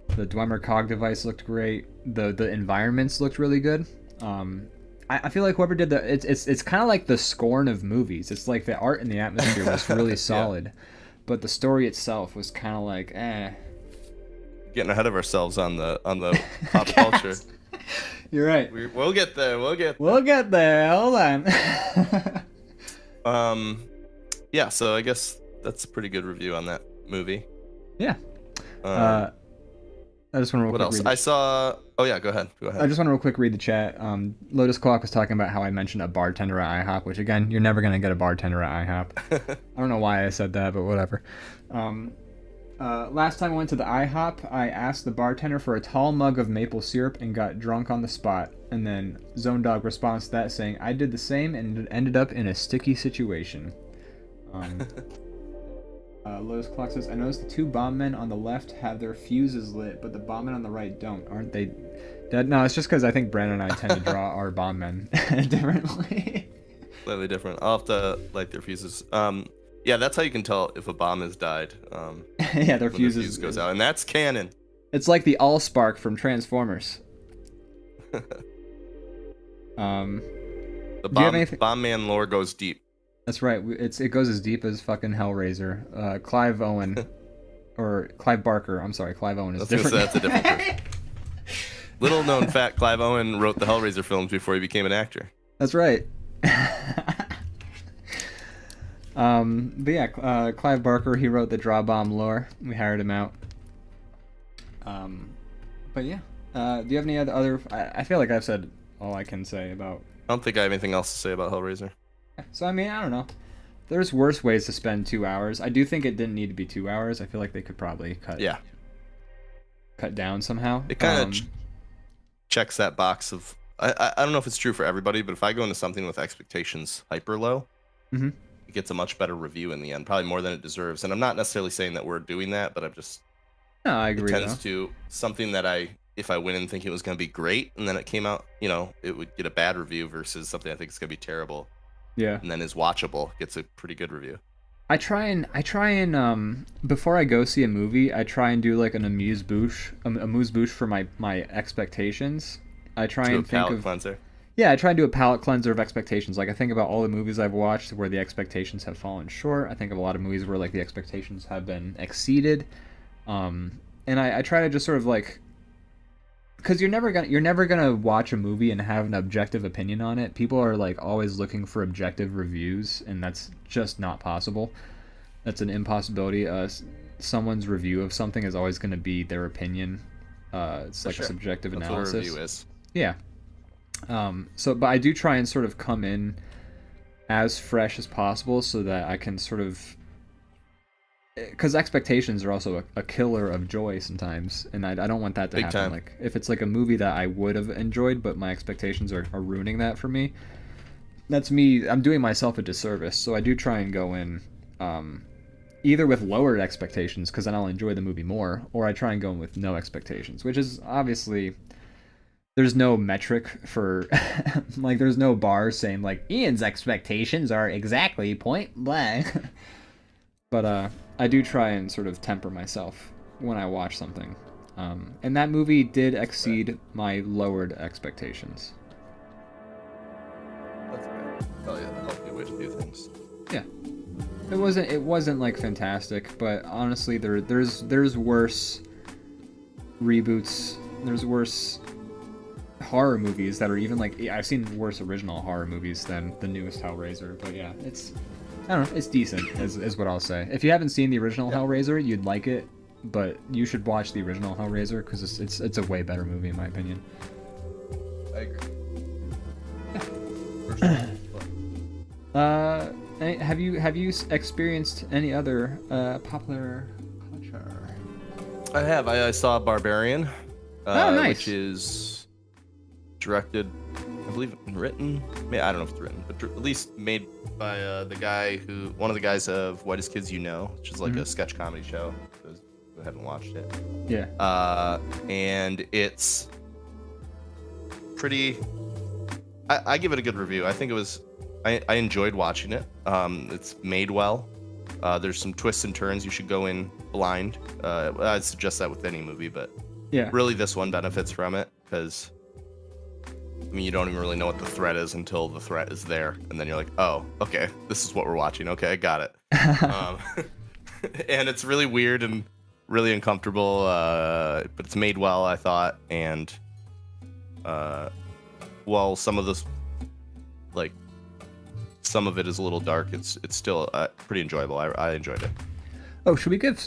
The Dwemer cog device looked great. The environments looked really good. I feel like whoever did it's kind of like the Scorn of movies. It's like the art and the atmosphere was really solid, but the story itself was kind of like Getting ahead of ourselves on the pop culture. You're right. We'll get there. We'll get there. Hold on. Yeah. So I guess that's a pretty good review on that movie. Yeah. I just want to what else? I saw. Oh yeah, go ahead. I just want to real quick read the chat. Lotus Clock was talking about how I mentioned a bartender at IHOP, which again, you're never gonna get a bartender at IHOP. I don't know why I said that, but whatever. Last time I went to the IHOP, I asked the bartender for a tall mug of maple syrup and got drunk on the spot. And then Zone Dog responds to that saying, "I did the same and ended up in a sticky situation." Lotus Clock says, "I noticed the two bomb men on the left have their fuses lit, but the bomb men on the right don't. Aren't they dead?" No, it's just because I think Brandon and I tend to draw our bomb men differently. Slightly different. I'll have to light their fuses. Yeah, that's how you can tell if a bomb has died. Yeah, their fuse goes out, and that's canon. It's like the Allspark from Transformers. The bomb man lore goes deep. That's right. It goes as deep as fucking Hellraiser. Clive Owen, or Clive Barker. I'm sorry, Clive Owen is different. That's a different person. Little known fact: Clive Owen wrote the Hellraiser films before he became an actor. That's right. But yeah, Clive Barker, he wrote the DrawBomb lore. We hired him out. But yeah, do you have any other? I feel like I've said all I can say about. I don't think I have anything else to say about Hellraiser. So I mean, I don't know. There's worse ways to spend 2 hours. I do think it didn't need to be 2 hours. I feel like they could probably cut down somehow. It kind of checks that box of. I don't know if it's true for everybody, but if I go into something with expectations hyper low, mm-hmm. It gets a much better review in the end, probably more than it deserves. And I'm not necessarily saying that we're doing that, but I'm just. No, I agree. It tends to something that if I went in thinking it was going to be great, and then it came out, it would get a bad review versus something I think is going to be terrible. Yeah. And then is watchable, gets a pretty good review. I try and before I go see a movie, I try and do like an amuse-bouche for my expectations. I try and think of cleanser. Yeah, I try and do a palate cleanser of expectations. Like I think about all the movies I've watched where the expectations have fallen short. I think of a lot of movies where like the expectations have been exceeded. And I try to just sort of like, because you're never gonna watch a movie and have an objective opinion on it. People are like always looking for objective reviews, and that's just not possible. That's an impossibility. Someone's review of something is always going to be their opinion. It's like a subjective analysis. That's what a review is. Yeah. But I do try and sort of come in as fresh as possible so that I can sort of, because expectations are also a killer of joy sometimes, and I don't want that to happen. Time. Like if it's like a movie that I would have enjoyed, but my expectations are ruining that for me, that's me. I'm doing myself a disservice. So I do try and go in either with lowered expectations, because then I'll enjoy the movie more, or I try and go in with no expectations, which is obviously, there's no metric for like there's no bar saying like Ian's expectations are exactly point blank. But I do try and sort of temper myself when I watch something. And that movie did exceed my lowered expectations. That's good. Probably a healthy way to do things. Yeah. It wasn't like fantastic, but honestly there's worse reboots. There's worse horror movies that are even like, I've seen worse original horror movies than the newest Hellraiser, but yeah, I don't know, it's decent is what I'll say. If you haven't seen the original Hellraiser, you'd like it. but you should watch the original Hellraiser because it's a way better movie in my opinion. I agree. Have you experienced any other popular culture? I have. I saw Barbarian. Oh, nice. Which is directed, I believe, written. I don't know if it's written, but at least made by one of the guys of Whitest Kids You Know, which is like a sketch comedy show. For those who haven't watched it. Yeah. And it's pretty. I give it a good review. I think it was. I enjoyed watching it. It's made well. There's some twists and turns. You should go in blind. I'd suggest that with any movie, but yeah, really this one benefits from it because I mean you don't even really know what the threat is until the threat is there, and then you're like, oh, okay, this is what we're watching. Okay, I got it. And it's really weird and really uncomfortable, but it's made well, I thought, and while some of this, like, some of it is a little dark, it's still pretty enjoyable. I enjoyed it. Oh, should we give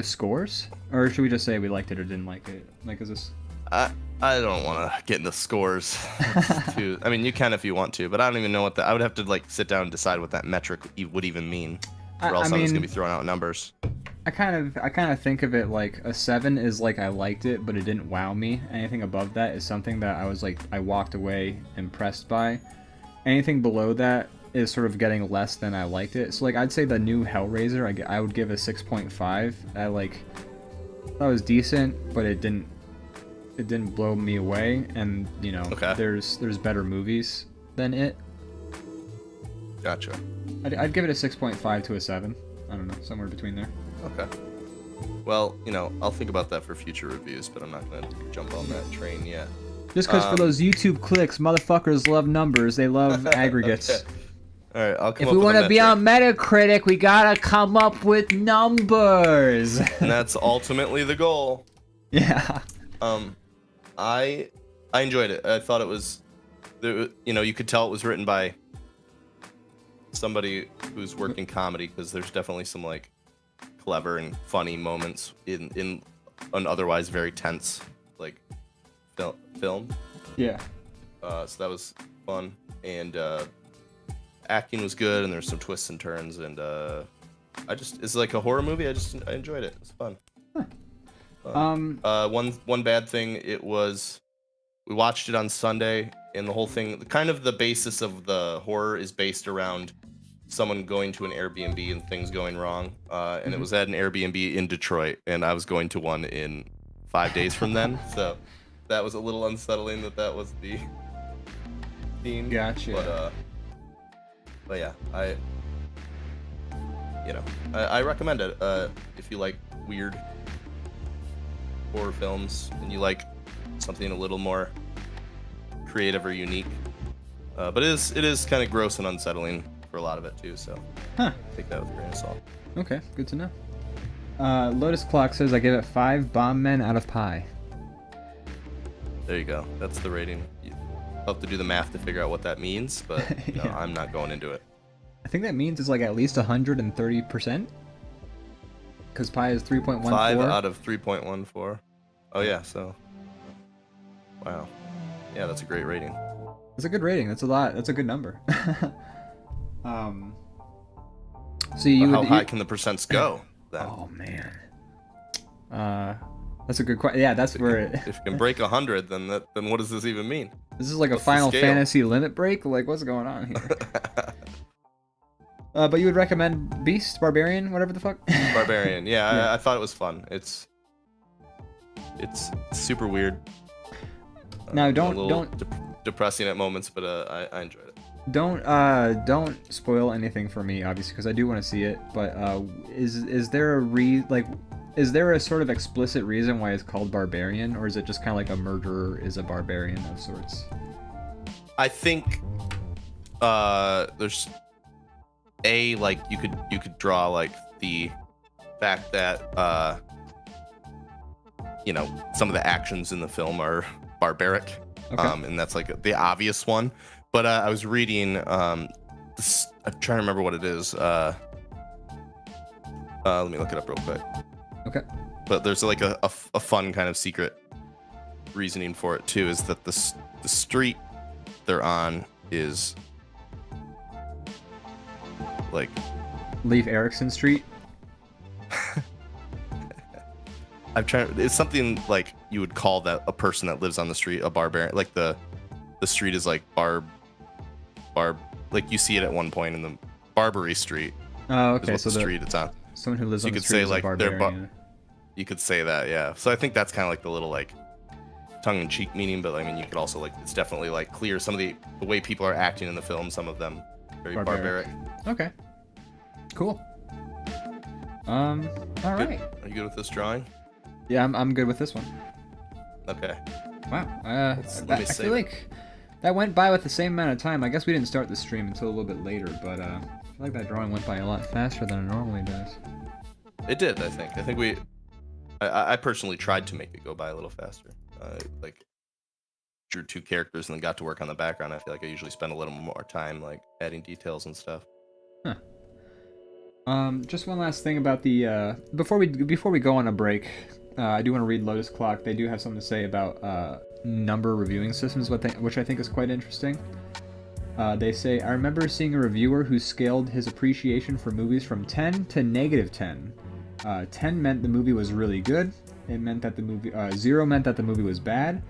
scores, or should we just say we liked it or didn't like it? Like, is this? I don't want to get into scores. I mean, you can if you want to, but I don't even know what I would have to like sit down and decide what that metric would even mean, or else I was gonna be throwing out numbers. I kind of think of it like a 7 is like I liked it, but it didn't wow me. Anything above that is something that I was like I walked away impressed by. Anything below that is sort of getting less than I liked it. So like I'd say the new Hellraiser, I would give a 6.5. I like that was decent, but it didn't blow me away. And you know, okay. there's better movies than it. Gotcha. I'd give it a 6.5 to a 7. I don't know, somewhere between there. Okay. Well, you know, I'll think about that for future reviews, but I'm not gonna jump on that train yet. Just because for those YouTube clicks, motherfuckers love numbers. They love aggregates. Okay. All right, I'll come if up we with want a to be metric. on Metacritic, we gotta come up with numbers. And that's ultimately the goal. Yeah. I enjoyed it. I thought it was, you know, you could tell it was written by somebody who's worked in comedy, because there's definitely some like clever and funny moments in an otherwise very tense like film. Yeah. So that was fun, and acting was good, and there's some twists and turns, and it's like a horror movie. I enjoyed it. It's fun. Huh. One bad thing, we watched it on Sunday, and the whole thing, kind of the basis of the horror is based around someone going to an Airbnb and things going wrong, and it was at an Airbnb in Detroit, and I was going to one in 5 days from then, so that was a little unsettling that was the theme. Gotcha. But yeah, I recommend it if you like weird horror films and you like something a little more creative or unique. But it is kind of gross and unsettling for a lot of it too, so take that with a grain of salt. Okay, good to know. Lotus Clock says I give it 5 bomb men out of pi. There you go. That's the rating. I'll have to do the math to figure out what that means, but no, Yeah. I'm not going into it. I think that means it's like at least 130%. Because pi is 3.14. 5 out of 3.14. Oh yeah, so wow. Yeah, that's a great rating. That's a good rating. That's a lot. That's a good number. So How high can the percents go then? Oh man. That's a good question. Yeah, that's where it. If you can break 100, then what does this even mean? This is like a What's the Final scale? Fantasy limit break. Like, what's going on here? But you would recommend Beast, Barbarian, whatever the fuck? Barbarian. Yeah, Yeah. I thought it was fun. It's super weird. Now, A don't little depressing at moments, but I enjoyed it. don't spoil anything for me, obviously, because I do want to see it. But is there is there a sort of explicit reason why it's called Barbarian, or is it just kind of like a murderer is a barbarian of sorts? I think there's like you could draw like the fact that some of the actions in the film are barbaric. Okay. And that's like the obvious one. But I was reading this, I'm trying to remember what it is. Let me look it up real quick. Okay. but there's like a fun kind of secret reasoning for it too. Is that the street they're on is like Leif Erikson Street. I'm trying. It's something like you would call that a person that lives on the street a barbarian. Like the street is like barb. Like you see it at one point in the Barbary Street. Oh, okay. So the street it's on. Someone who lives on you the could street say is like a barbarian. You could say that, yeah. So I think that's kind of like the little like tongue-in-cheek meaning, but I mean you could also like it's definitely like clear some of the way people are acting in the film. Some of them very barbaric. Okay. Cool. All right. Are you good with this drawing? Yeah, I'm good with this one. Okay. Wow. Let me I feel like that went by with the same amount of time. I guess we didn't start the stream until a little bit later, but I feel like that drawing went by a lot faster than it normally does. It did, I think. I personally tried to make it go by a little faster. Like drew 2 characters and then got to work on the background. I feel like I usually spend a little more time like adding details and stuff. Huh. Just one last thing about the before we go on a break, I do want to read Lotus Clock. They do have something to say about number reviewing systems, which I think is quite interesting. They say, I remember seeing a reviewer who scaled his appreciation for movies from 10 to -10. 10 meant the movie was really good. It meant that the movie 0 meant that the movie was bad,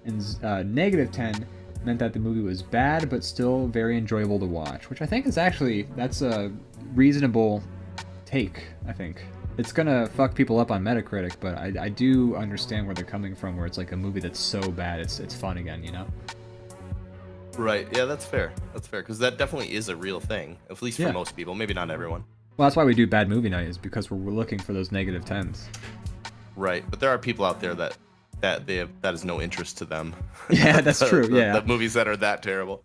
and -10 meant that the movie was bad but still very enjoyable to watch. Which I think is that's a reasonable take. I think it's gonna fuck people up on Metacritic, but I do understand where they're coming from. Where it's like a movie that's so bad it's fun again, you know? Right. Yeah, that's fair. That's fair because that definitely is a real thing, at least for most people. Maybe not everyone. Well, that's why we do Bad Movie Night, is because we're looking for those -10s. Right, but there are people out there that is no interest to them. Yeah, that's true. The movies that are that terrible.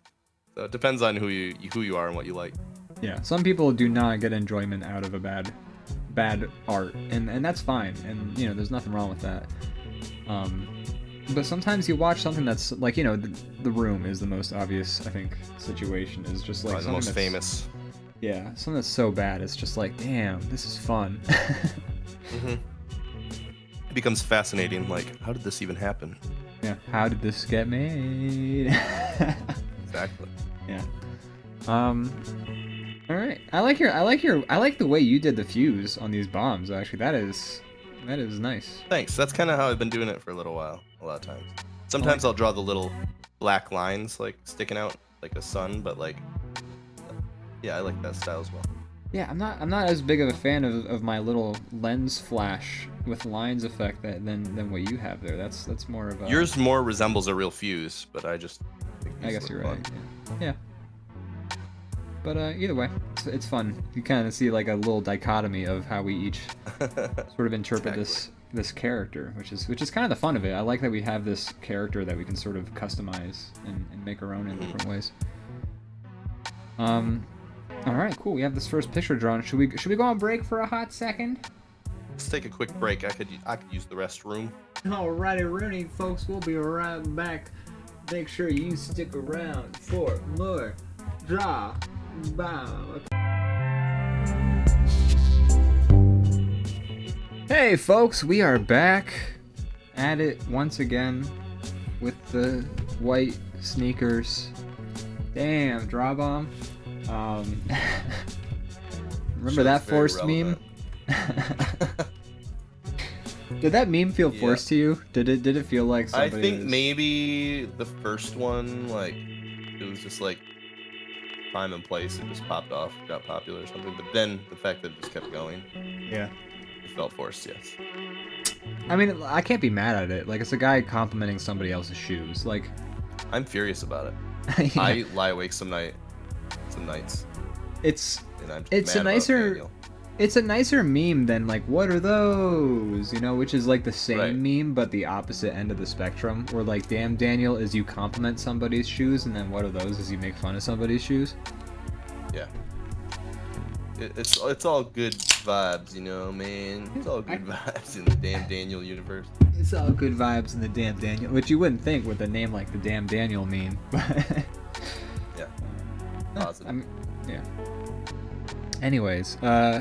So it depends on who you are and what you like. Yeah, some people do not get enjoyment out of a bad art, and that's fine, and you know there's nothing wrong with that. But sometimes you watch something that's like, you know, the Room is the most obvious, I think, situation. Is just like the most famous. Yeah, something that's so bad, it's just like, damn, this is fun. It becomes fascinating, like, how did this even happen? Yeah, how did this get made? Exactly. Yeah. All right. I like the way you did the fuse on these bombs. Actually, that is nice. Thanks. That's kind of how I've been doing it for a little while. A lot of times. Sometimes I'll draw the little black lines like sticking out like a sun, but like, yeah, I like that style as well. Yeah, I'm not as big of a fan of my little lens flash with lines effect than what you have there. That's more of a... Yours more resembles a real fuse, but I guess you're right. Yeah. But either way, it's fun. You kind of see like a little dichotomy of how we each sort of interpret this character, which is kind of the fun of it. I like that we have this character that we can sort of customize and make our own in different ways. All right, cool. We have this first picture drawn. Should we go on break for a hot second? Let's take a quick break. I could use the restroom. Alrighty, Rooney, folks. We'll be right back. Make sure you stick around for more Draw Bomb. Hey, folks. We are back at it once again with the white sneakers. Damn, DrawBomb. Remember that forced meme? Did that meme feel forced to you? Did it feel like somebody I think maybe the first one, like, it was just like time and place, it just popped off, got popular or something, but then the fact that it just kept going, yeah, it felt forced. Yes. I mean, I can't be mad at it. Like, it's a guy complimenting somebody else's shoes. Like, I'm furious about it. Yeah. I lie awake some nights. It's a nicer meme than like, what are those? You know, which is like the same meme but the opposite end of the spectrum. Or like, damn Daniel, is you compliment somebody's shoes, and then what are those? Is you make fun of somebody's shoes? Yeah. It's all good vibes, you know, man. It's all good vibes in the damn Daniel universe. It's all good vibes in the damn Daniel, which you wouldn't think with a name like the damn Daniel mean, but yeah. Positive. yeah. Anyways,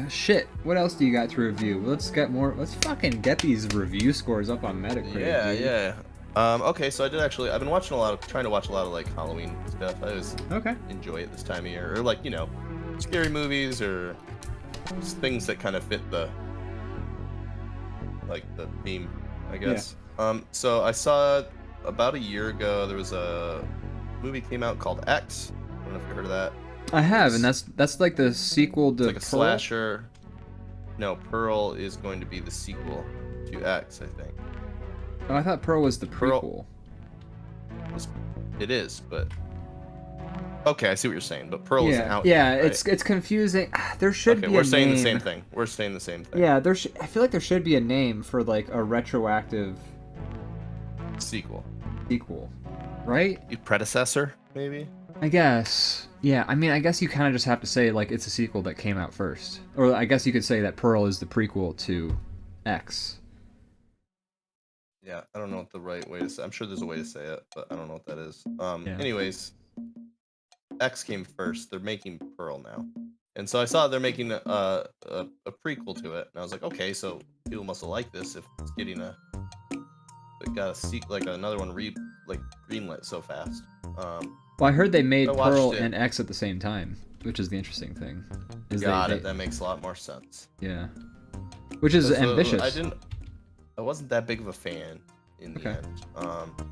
shit. What else do you got to review? Let's fucking get these review scores up on Metacritic. Yeah, dude. yeah. Okay, so I've been watching trying to watch a lot of like Halloween stuff. I always enjoy it this time of year, or like scary movies or just things that kind of fit the theme, I guess. Yeah. So I saw about a year ago there was a movie came out called X. I don't know if you heard of that. I have, and that's like the sequel to like a slasher. No, Pearl is going to be the sequel to X, I think. Oh, I thought Pearl was the prequel. It is, but okay, I see what you're saying. But Pearl isn't out. Yeah, yet, right? it's confusing. There should be. We're saying the same thing. We're saying the same thing. Yeah, I feel like there should be a name for like a retroactive sequel, right? Predecessor, maybe. I guess. Yeah, I mean, I guess you kind of just have to say like it's a sequel that came out first, or I guess you could say that Pearl is the prequel to X. Yeah, I don't know what the right way to say. I'm sure there's a way to say it, but I don't know what that is. Anyways, X came first. They're making Pearl now, and so I saw they're making a prequel to it, and I was like, okay, so people must have liked this if it's getting another one greenlit so fast. Well, I heard they made Pearl and X at the same time, which is the interesting thing. That makes a lot more sense. Yeah, which is ambitious. I wasn't that big of a fan in the end.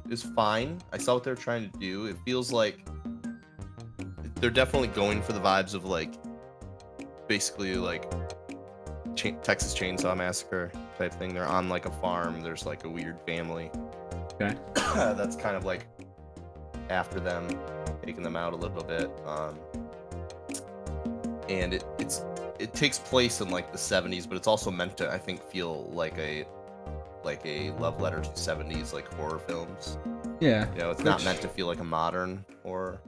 It was fine. I saw what they were trying to do. It feels like they're definitely going for the vibes of like basically like Texas Chainsaw Massacre type thing. They're on like a farm. There's like a weird family. Okay. That's kind of like after them, taking them out a little bit. And it takes place in like the 70s, but it's also meant to, I think, feel like a love letter to 70s like horror films. Yeah. It's not meant to feel like a modern horror.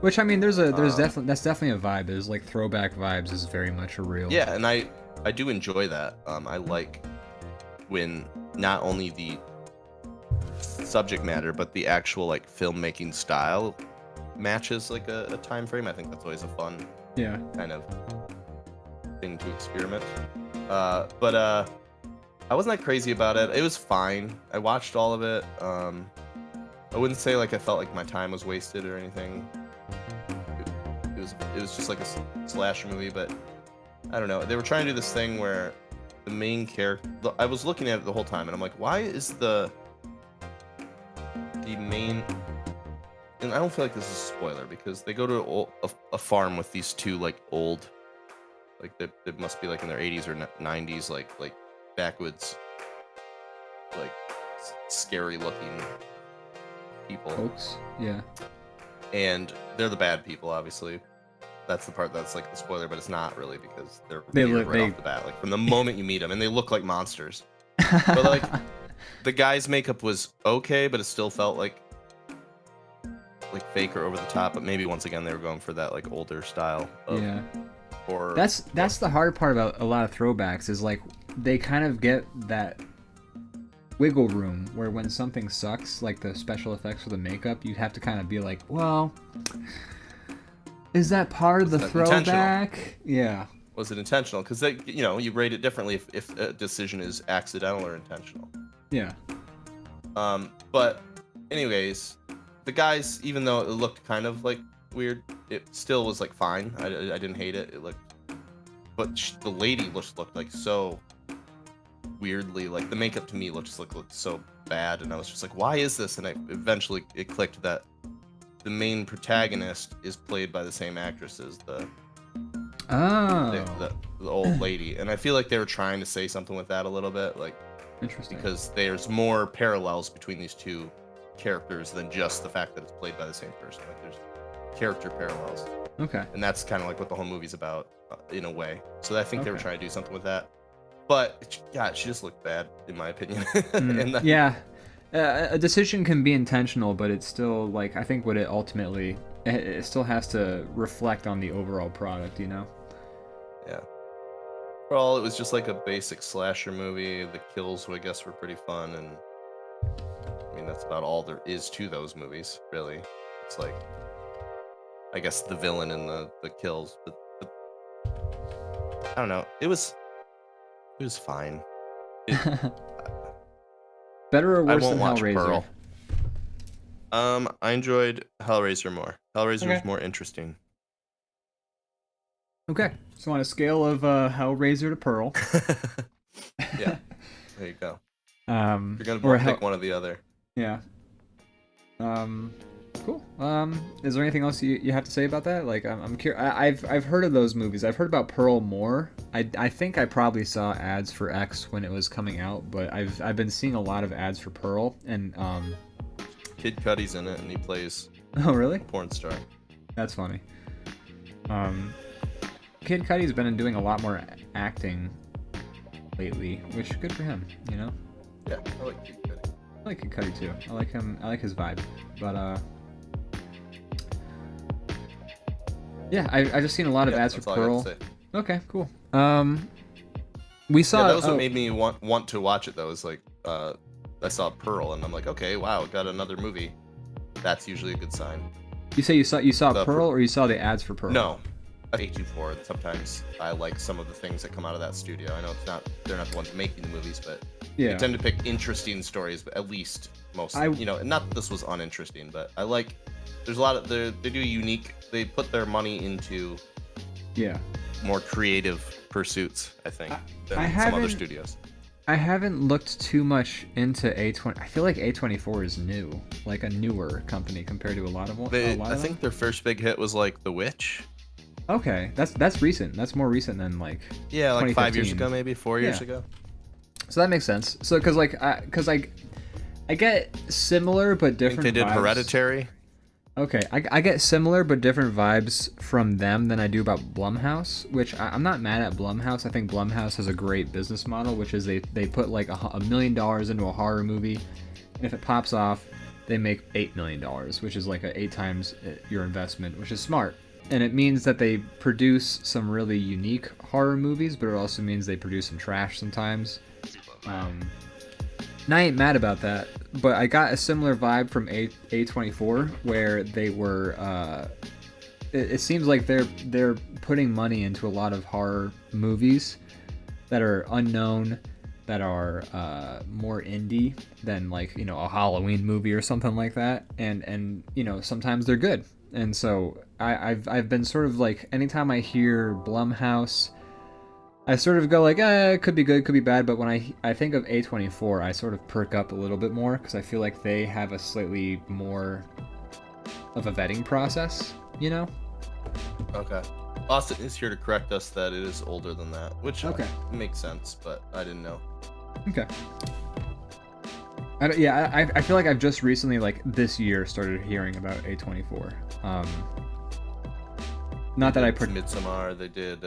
Which, I mean, that's definitely a vibe. There's like throwback vibes is very much a real. Yeah, and I do enjoy that. I like when not only the subject matter but the actual like filmmaking style matches like a time frame. I think that's always a fun kind of thing to experiment. But I wasn't that crazy about it. It was fine. I watched all of it. I wouldn't say like I felt like my time was wasted or anything. It was just like a slasher movie, but I don't know. They were trying to do this thing where the main character. I was looking at it the whole time, and I'm like, why is the main? And I don't feel like this is a spoiler because they go to a farm with these two like old, like they must be like in their 80s or 90s, like backwoods, like scary looking people. Folks, yeah. And they're the bad people, obviously. That's the part that's like the spoiler, but it's not really because they look right off the bat, like from the moment you meet them, and they look like monsters. But like the guy's makeup was okay, but it still felt like fake or over the top. But maybe once again they were going for that like older style of horror. That's the hard part about a lot of throwbacks is like they kind of get that wiggle room where when something sucks, like the special effects or the makeup, you have to kind of be like, well, is that part of the throwback? Yeah. Was it intentional? Because you rate it differently if a decision is accidental or intentional. Yeah. But anyways, the guys, even though it looked kind of like weird, it still was like fine. I didn't hate it. It looked, but the lady looked like so weirdly, like the makeup to me looked so bad, and I was just like, why is this? And eventually it clicked that the main protagonist is played by the same actress as the old lady, and I feel like they were trying to say something with that a little bit, like interesting, because there's more parallels between these two characters than just the fact that it's played by the same person. Like there's character parallels. Okay. And that's kind of like what the whole movie's about, in a way. So I think they were trying to do something with that. But God, she just looked bad, in my opinion. Yeah. A decision can be intentional, but it's still like, I think what it ultimately, it still has to reflect on the overall product, you know? Yeah. Well, it was just like a basic slasher movie. The kills, I guess, were pretty fun, and I mean, that's about all there is to those movies, really. It's like, I guess, the villain and the kills, but I don't know. It was fine. Better or I worse won't than watch Hellraiser? Pearl. I enjoyed Hellraiser more. Hellraiser Okay. was more interesting. Okay. So on a scale of Hellraiser to Pearl. Yeah. There you go. You're gonna Or pick one or the other. Yeah. Cool. Is there anything else you have to say about that? Like, I'm curious. I've heard of those movies. I've heard about Pearl more. I think I probably saw ads for X when it was coming out, but I've been seeing a lot of ads for Pearl, and Kid Cudi's in it, and he plays Oh, really? a porn star. That's funny. Kid Cudi's been doing a lot more acting lately, which good for him, you know? Yeah, I like Kid Cudi. I like Kid Cudi too. I like him. I like his vibe. But yeah, I just seen a lot of ads for that's all I got Pearl. to say. Okay, cool. We saw. That was what made me want to watch it though. Is like I saw Pearl, and I'm like, okay, wow, got another movie. That's usually a good sign. You say you saw Pearl, or you saw the ads for Pearl? No, A24. Sometimes I like some of the things that come out of that studio. I know they're not the ones making the movies, but Yeah. they tend to pick interesting stories. But at least most, not that this was uninteresting, but I like. There's a lot of they do unique. They put their money into more creative pursuits, I think, than some other studios. I haven't looked too much into A20. I feel like A24 is new, like a newer company compared to a lot of them. I think their first big hit was like The Witch. Okay, that's recent. That's more recent than like like 5 years ago, maybe 4 years ago. So that makes sense. So because I get similar but different. I think they did vibes. Hereditary. Okay, I get similar but different vibes from them than I do about Blumhouse, which I'm not mad at Blumhouse. I think Blumhouse has a great business model, which is they put like $1 million into a horror movie, and if it pops off, they make $8 million, which is like 8 times your investment, which is smart. And it means that they produce some really unique horror movies, but it also means they produce some trash sometimes. And I ain't mad about that, but I got a similar vibe from A24, where they were. It seems like they're putting money into a lot of horror movies that are unknown, that are more indie than like a Halloween movie or something like that, and sometimes they're good. And so I've been sort of like, anytime I hear Blumhouse, I sort of go like, it could be good, could be bad, but when I think of A24, I sort of perk up a little bit more, because I feel like they have a slightly more of a vetting process, Okay. Austin is here to correct us that it is older than that, which makes sense, but I didn't know. Okay. I feel like I've just recently, like this year, started hearing about A24. Not that I Midsommar, they did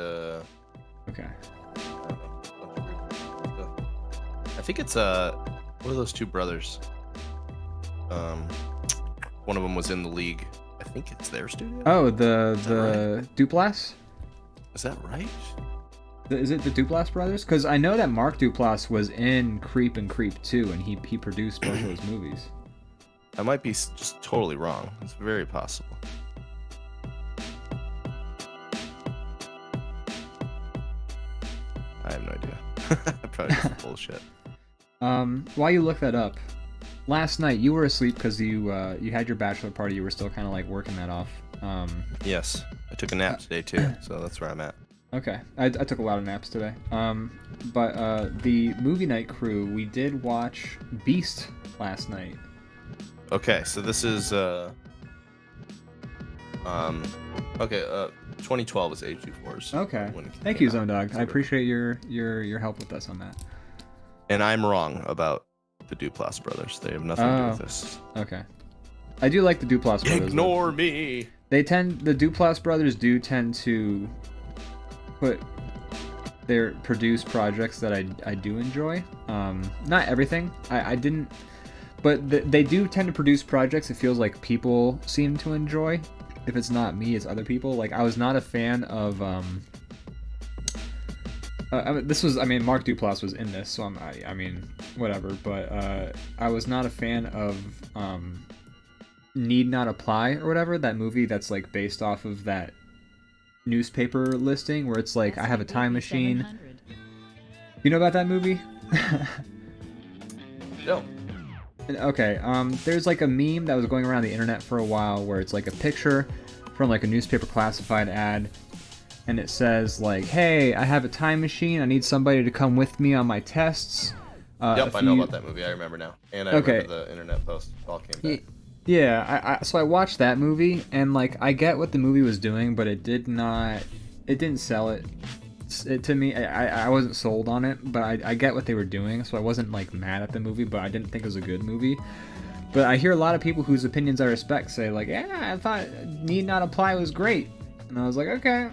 Okay. I think it's what are those two brothers? One of them was in the League. I think it's their studio. Oh, the Duplass? Is that right? Is it the Duplass brothers? Because I know that Mark Duplass was in Creep and Creep 2, and he produced both of those movies. I might be just totally wrong. It's very possible. I have no idea. Probably just bullshit. While you look that up, last night you were asleep because you had your bachelor party. You were still kind of like working that off. Yes, I took a nap today too, so that's where I'm at. Okay, I took a lot of naps today. But the movie night crew, we did watch Beast last night. Okay, so this is 2012 is A24's. Okay, thank you, Zone Dog. I appreciate your help with us on that. And I'm wrong about the Duplass brothers. They have nothing to do with this. Okay, I do like the Duplass brothers. Ignore me. The Duplass brothers do tend to put their produced projects that I do enjoy. Not everything. I didn't, but they do tend to produce projects it feels like people seem to enjoy. If it's not me, it's other people. Like, I was not a fan of Mark Duplass was in this, so I mean whatever, but I was not a fan of Need Not Apply or whatever, that movie that's like based off of that newspaper listing where it's like, I have a time machine. You know about that movie? No. Okay, there's like a meme that was going around the internet for a while where it's like a picture from like a newspaper classified ad, and it says like, hey, I have a time machine, I need somebody to come with me on my tests. Yep, I know about that movie, I remember now. And I remember the internet post all came back. Yeah, so I watched that movie, and like, I get what the movie was doing, but it didn't sell it. To me, I wasn't sold on it, but I get what they were doing, so I wasn't like mad at the movie, but I didn't think it was a good movie. But I hear a lot of people whose opinions I respect say like, yeah, I thought Need Not Apply was great, and I was like, okay.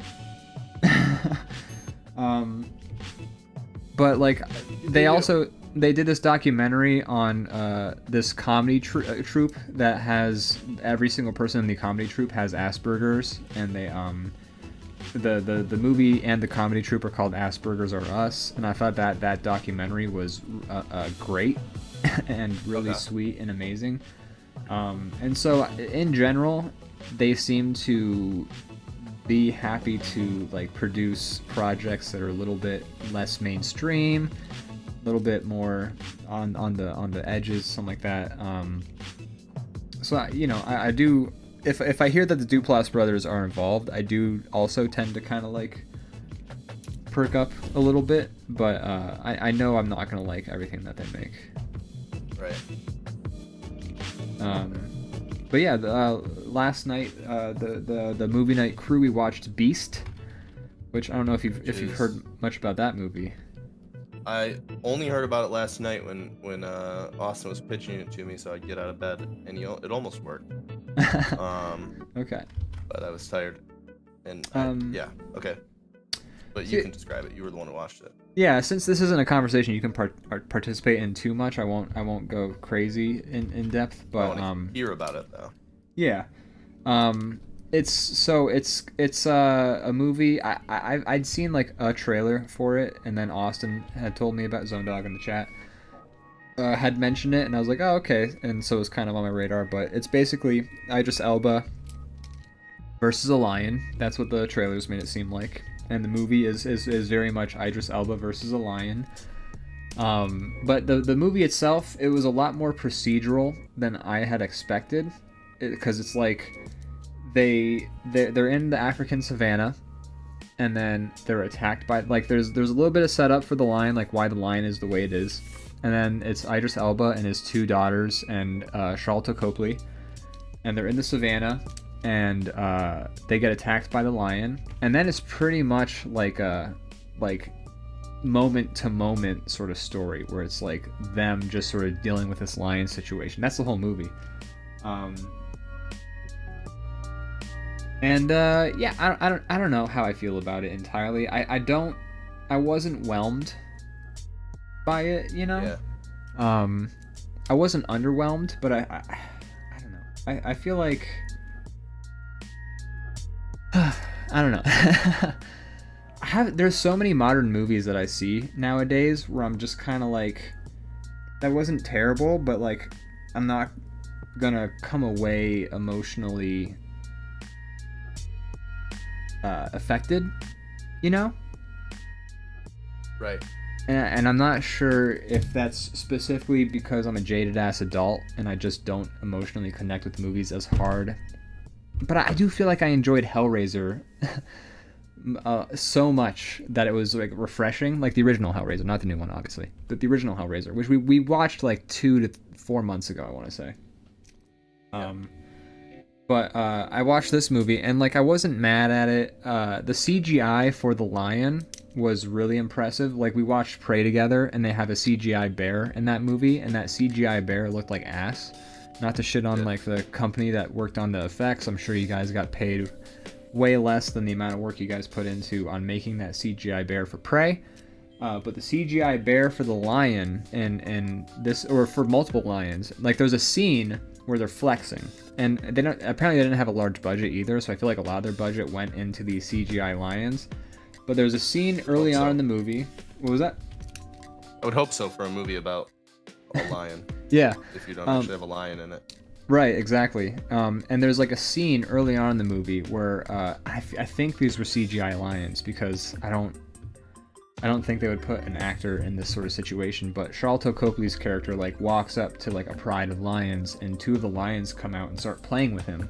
But like, they did this documentary on this comedy troupe that has every single person in the comedy troupe has Asperger's, and they the movie and the comedy troupe are called Asperger's Are Us, and I thought that documentary was great and really sweet and amazing. And so in general, they seem to be happy to like produce projects that are a little bit less mainstream, a little bit more on the edges, something like that. So I do. If I hear that the Duplass brothers are involved, I do also tend to kind of like perk up a little bit, but I know I'm not gonna like everything that they make. Right. But yeah, last night the movie night crew, we watched Beast, which I don't know if you've heard much about that movie. I only heard about it last night when Austin was pitching it to me, so I'd get out of bed, and it almost worked. Okay. But I was tired, and yeah, okay. But you can describe it. You were the one who watched it. Yeah, since this isn't a conversation you can participate in too much, I won't go crazy in depth. But I want to hear about it though. Yeah. It's a movie. I'd seen like a trailer for it, and then Austin had told me about Zone Dog in the chat. Had mentioned it, and I was like, oh, okay. And so it was kind of on my radar. But it's basically Idris Elba versus a lion. That's what the trailers made it seem like. And the movie is very much Idris Elba versus a lion. But the movie itself, it was a lot more procedural than I had expected, because it's like they're in the African savannah, and then they're attacked by, like, there's a little bit of setup for the lion, like why the lion is the way it is, and then it's Idris Elba and his two daughters and Charlotte Copley, and they're in the savannah, and they get attacked by the lion, and then it's pretty much like a moment to moment sort of story where it's like them just sort of dealing with this lion situation. That's the whole movie. Yeah, I don't know how I feel about it entirely. I wasn't whelmed by it, you know. Yeah. I wasn't underwhelmed, but I don't know. I feel like I don't know. There's so many modern movies that I see nowadays where I'm just kind of like, that wasn't terrible, but like, I'm not gonna come away emotionally affected, you know? Right. And I'm not sure if that's specifically because I'm a jaded ass adult and I just don't emotionally connect with movies as hard. But I do feel like I enjoyed Hellraiser so much that it was like refreshing, like the original Hellraiser, not the new one obviously, but the original Hellraiser, which we watched like 2 to 4 months ago, I want to say. But I watched this movie and like I wasn't mad at it. The CGI for the lion was really impressive. Like, we watched Prey together and they have a CGI bear in that movie, and that CGI bear looked like ass. Not to shit on like the company that worked on the effects. I'm sure you guys got paid way less than the amount of work you guys put into on making that CGI bear for Prey. But the CGI bear for the lion and this, or for multiple lions, like there's a scene where they're flexing, and they didn't have a large budget either, so I feel like a lot of their budget went into these CGI lions. But there's a scene early on in the movie. What was that? I would hope so for a movie about a lion. Yeah. If you don't actually have a lion in it. Right, exactly. And there's like a scene early on in the movie where I think these were CGI lions because I don't think they would put an actor in this sort of situation. But Charlton Copley's character like walks up to like a pride of lions, and two of the lions come out and start playing with him,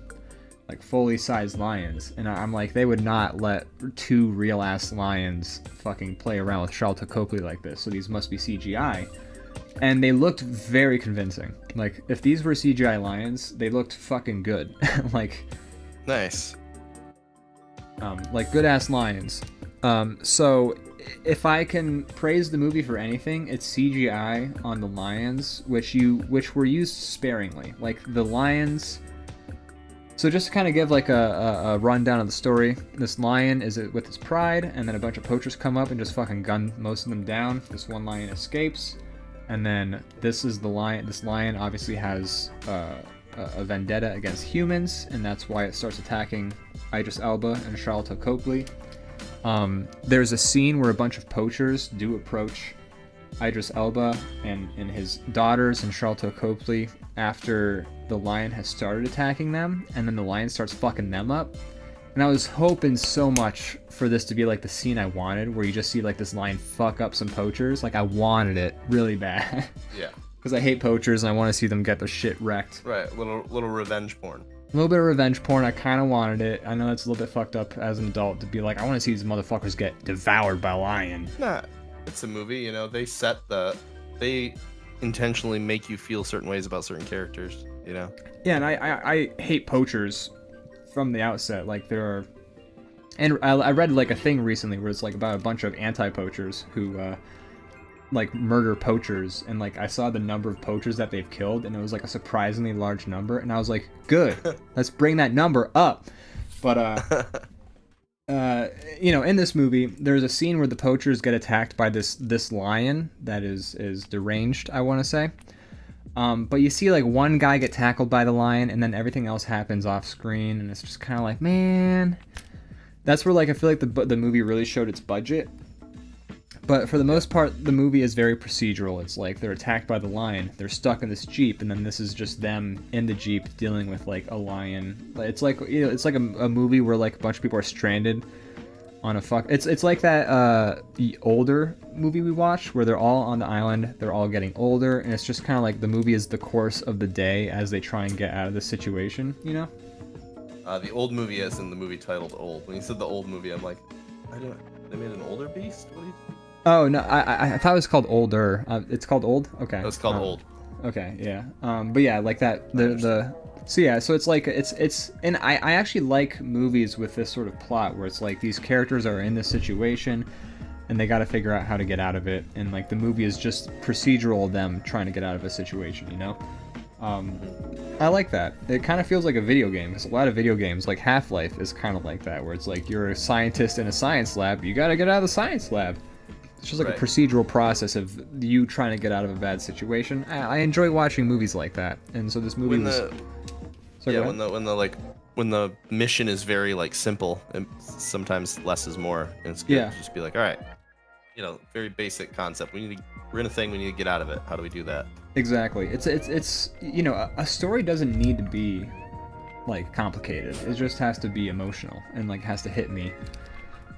like fully sized lions. And I'm like, they would not let two real ass lions fucking play around with Charlton Copley like this. So these must be CGI. And they looked very convincing. Like, if these were CGI lions, they looked fucking good. Like, nice. Like good ass lions. So if I can praise the movie for anything, it's CGI on the lions, which were used sparingly. Like the lions. So just to kind of give like a rundown of the story, this lion is with his pride, and then a bunch of poachers come up and just fucking gun most of them down. This one lion escapes. And then this is the lion. This lion obviously has a vendetta against humans, and that's why it starts attacking Idris Elba and Charlton Copley. There's a scene where a bunch of poachers do approach Idris Elba and his daughters and Charlton Copley after the lion has started attacking them, and then the lion starts fucking them up. And I was hoping so much for this to be like the scene I wanted, where you just see like this lion fuck up some poachers. Like I wanted it really bad. Yeah. Because I hate poachers and I want to see them get their shit wrecked. Right, little revenge porn. A little bit of revenge porn. I kind of wanted it. I know it's a little bit fucked up as an adult to be like, I want to see these motherfuckers get devoured by a lion. Nah, it's a movie. You know, they intentionally make you feel certain ways about certain characters. You know. Yeah, and I hate poachers from the outset. Like there are, and I read like a thing recently where it's like about a bunch of anti-poachers who like murder poachers, and like I saw the number of poachers that they've killed, and it was like a surprisingly large number, and I was like, good, let's bring that number up. But you know, in this movie there's a scene where the poachers get attacked by this lion that is deranged, I want to say. But you see like one guy get tackled by the lion, and then everything else happens off screen, and it's just kind of like, man, that's where like I feel like the movie really showed its budget. But for the most part, the movie is very procedural. It's like they're attacked by the lion, they're stuck in this Jeep, and then this is just them in the Jeep dealing with like a lion. It's like, you know, it's like a movie where like a bunch of people are stranded on a It's like that the older movie we watched where they're all on the island, they're all getting older, and it's just kind of like the movie is the course of the day as they try and get out of this situation, you know? The old movie, as in the movie titled Old. When you said the old movie, I'm like, they made an older beast? What do you? Oh no, I thought it was called Older. It's called Old? Okay. It's called Old. Okay, yeah. But yeah, like that so yeah, so it's like it's and I actually like movies with this sort of plot where it's like these characters are in this situation and they got to figure out how to get out of it, and like the movie is just procedural them trying to get out of a situation, you know? I like that. It kind of feels like a video game, because a lot of video games, like Half-Life, is kind of like that, where it's like you're a scientist in a science lab, you got to get out of the science lab. It's just like a procedural process of you trying to get out of a bad situation. I enjoy watching movies like that, and so this movie when the mission is very like simple, and sometimes less is more, and it's good to just be like, all right, you know, very basic concept. We're in a thing, we need to get out of it. How do we do that? Exactly. It's you know, a story doesn't need to be like complicated. It just has to be emotional and like has to hit me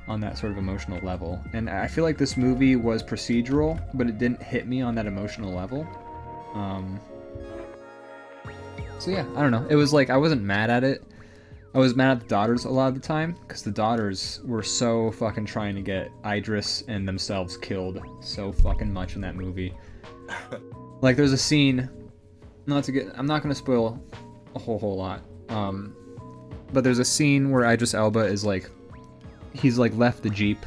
on that sort of emotional level. And I feel like this movie was procedural, but it didn't hit me on that emotional level. So yeah, I don't know. It was like I wasn't mad at it. I was mad at the daughters a lot of the time, because the daughters were so fucking trying to get Idris and themselves killed so fucking much in that movie. Like there's a scene, I'm not gonna spoil a whole lot, but there's a scene where Idris Elba is like, he's like left the Jeep.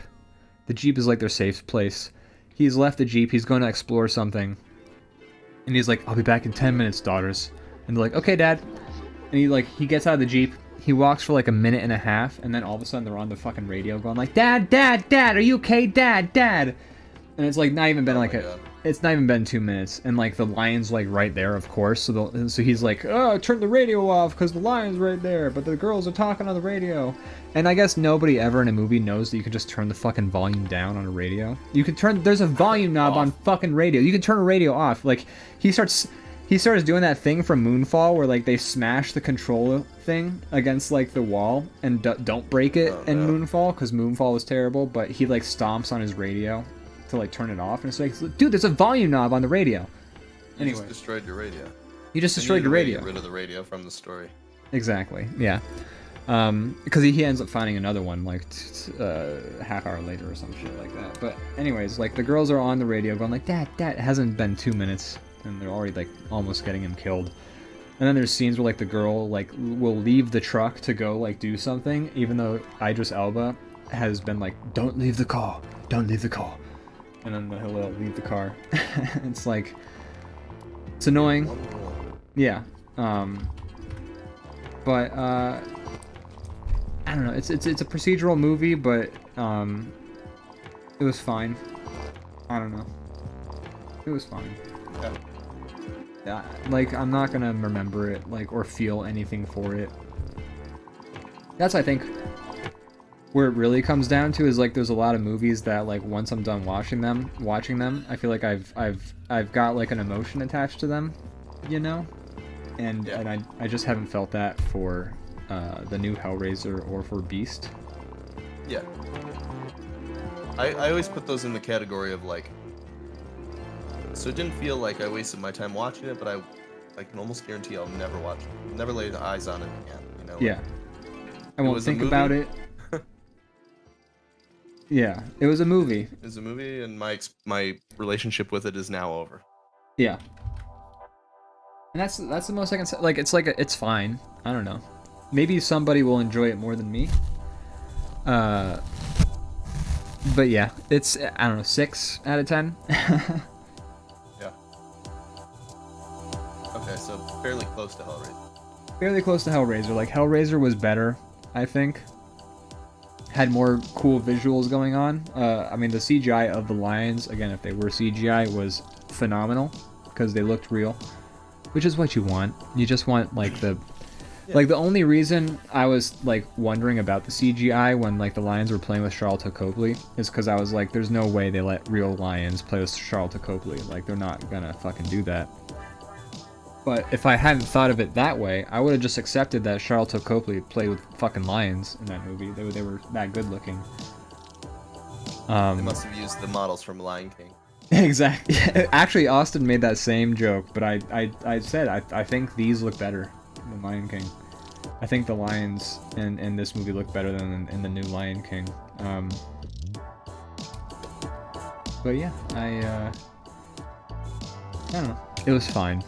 The Jeep is like their safe place. He's left the Jeep, he's going to explore something, and he's like, I'll be back in 10 minutes, daughters. And they're like, okay, Dad. And he gets out of the Jeep, he walks for like a minute and a half, and then all of a sudden they're on the fucking radio going like, Dad, Dad, Dad, are you okay, Dad, Dad? And it's like not even been it's not even been 2 minutes, and like the lion's like right there, of course. So he's like, oh, turn the radio off because the lion's right there, but the girls are talking on the radio. And I guess nobody ever in a movie knows that you can just turn the fucking volume down on a radio. You can there's a volume knob on fucking radio. You can turn a radio off. Like he starts he starts doing that thing from Moonfall where like they smash the control thing against like the wall and don't break it in Moonfall because Moonfall was terrible, but he like stomps on his radio to like turn it off, and it's like, dude, there's a volume knob on the radio. You just destroyed your radio. You just destroyed your radio. Get rid of the radio from the story. Exactly. Yeah. Because he ends up finding another one like half hour later or some shit like that. But anyways, like the girls are on the radio going like, that it hasn't been 2 minutes, and they're already like almost getting him killed. And then there's scenes where like the girl like will leave the truck to go like do something, even though Idris Elba has been like, don't leave the car, don't leave the car. And then he'll leave the car. It's like, it's annoying. Yeah. But I don't know. It's a procedural movie, but it was fine. I don't know. It was fine. Yeah. Like I'm not gonna remember it like or feel anything for it. That's I think where it really comes down to is like there's a lot of movies that like once I'm done watching them, I feel like I've got like an emotion attached to them, you know, and I just haven't felt that for the new Hellraiser or for Beast. Yeah. I always put those in the category of like, so it didn't feel like I wasted my time watching it, but I can almost guarantee I'll never watch it, never lay eyes on it again, you know? Yeah. I won't think about it. Yeah, it was a movie. It was a movie, and my relationship with it is now over. Yeah. And that's the most I can say. Like it's fine. I don't know. Maybe somebody will enjoy it more than me. But yeah, it's I don't know, 6 out of 10. Yeah. Okay, so fairly close to Hellraiser. Fairly close to Hellraiser. Like Hellraiser was better, I think. Had more cool visuals going on. I mean, the CGI of the lions, again, if they were CGI, was phenomenal because they looked real, which is what you want. You just want like the only reason I was like wondering about the CGI when like the lions were playing with Charlton Copley is because I was like, there's no way they let real lions play with Charlton Copley. Like they're not gonna fucking do that. But if I hadn't thought of it that way, I would have just accepted that Charlton Copley played with fucking lions in that movie. They were that good looking. They must have used the models from Lion King. Exactly. Actually, Austin made that same joke, but I said I think these look better than Lion King. I think the lions in this movie look better than in the new Lion King. But yeah, I don't know. It was fine.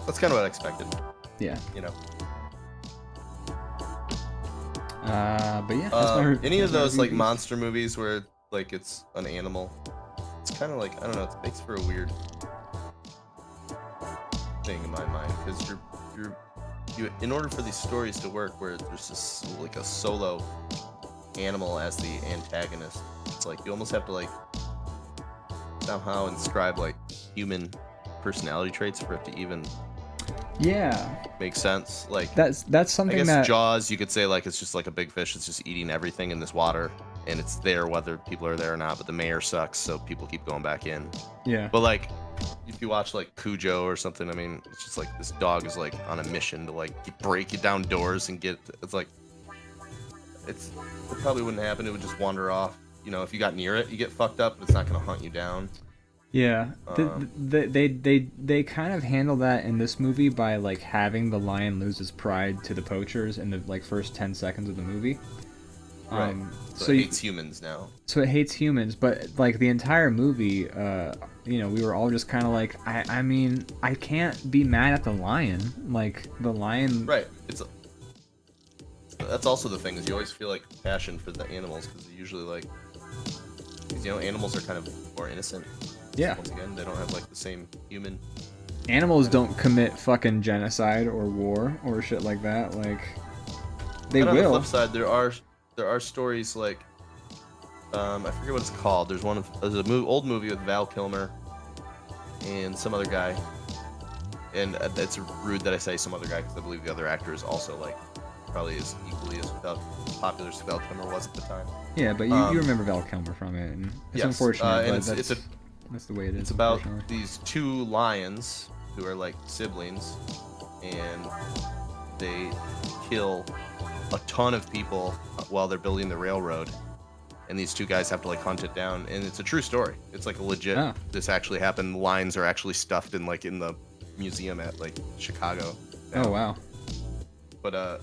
That's kind of what I expected. Yeah. You know. But yeah. That's any of those like monster movies where like it's an animal, it's kind of like, I don't know. It makes for a weird thing in my mind because you in order for these stories to work where there's just like a solo animal as the antagonist, it's like you almost have to like somehow inscribe like human personality traits for it to even make sense. Like that's something I guess that Jaws, you could say like it's just like a big fish that's just eating everything in this water and it's there whether people are there or not, but the mayor sucks so people keep going back in. Yeah. But like if you watch like Cujo or something, I mean it's just like this dog is like on a mission to like break you down doors and get, it's like it probably wouldn't happen. It would just wander off. You know, if you got near it, you get fucked up, but it's not gonna hunt you down. Yeah, they kind of handle that in this movie by like having the lion lose his pride to the poachers in the like first 10 seconds of the movie. Right. So it hates humans now. So it hates humans, but like the entire movie, you know, we were all just kind of like, I mean, I can't be mad at the lion. Like the lion. Right. That's also the thing is you always feel like passion for the animals because they usually like, you know, animals are kind of more innocent. Yeah. Once again, they don't have like the same human. Animals don't commit fucking genocide or war or shit like that. Like they will. On the flip side, there are stories like I forget what it's called. There's an old movie with Val Kilmer and some other guy, and it's rude that I say some other guy because I believe the other actor is also like probably as equally as popular as Val Kilmer was at the time. Yeah, but you remember Val Kilmer from it, and it's unfortunate. And but That's the way it is. It's about unfortunately. these two lions who are like siblings, and they kill a ton of people while they're building the railroad. And these two guys have to like hunt it down, and it's a true story. It's like a legit. Oh. This actually happened. Lions are actually stuffed in like in the museum at like Chicago. Oh wow. But I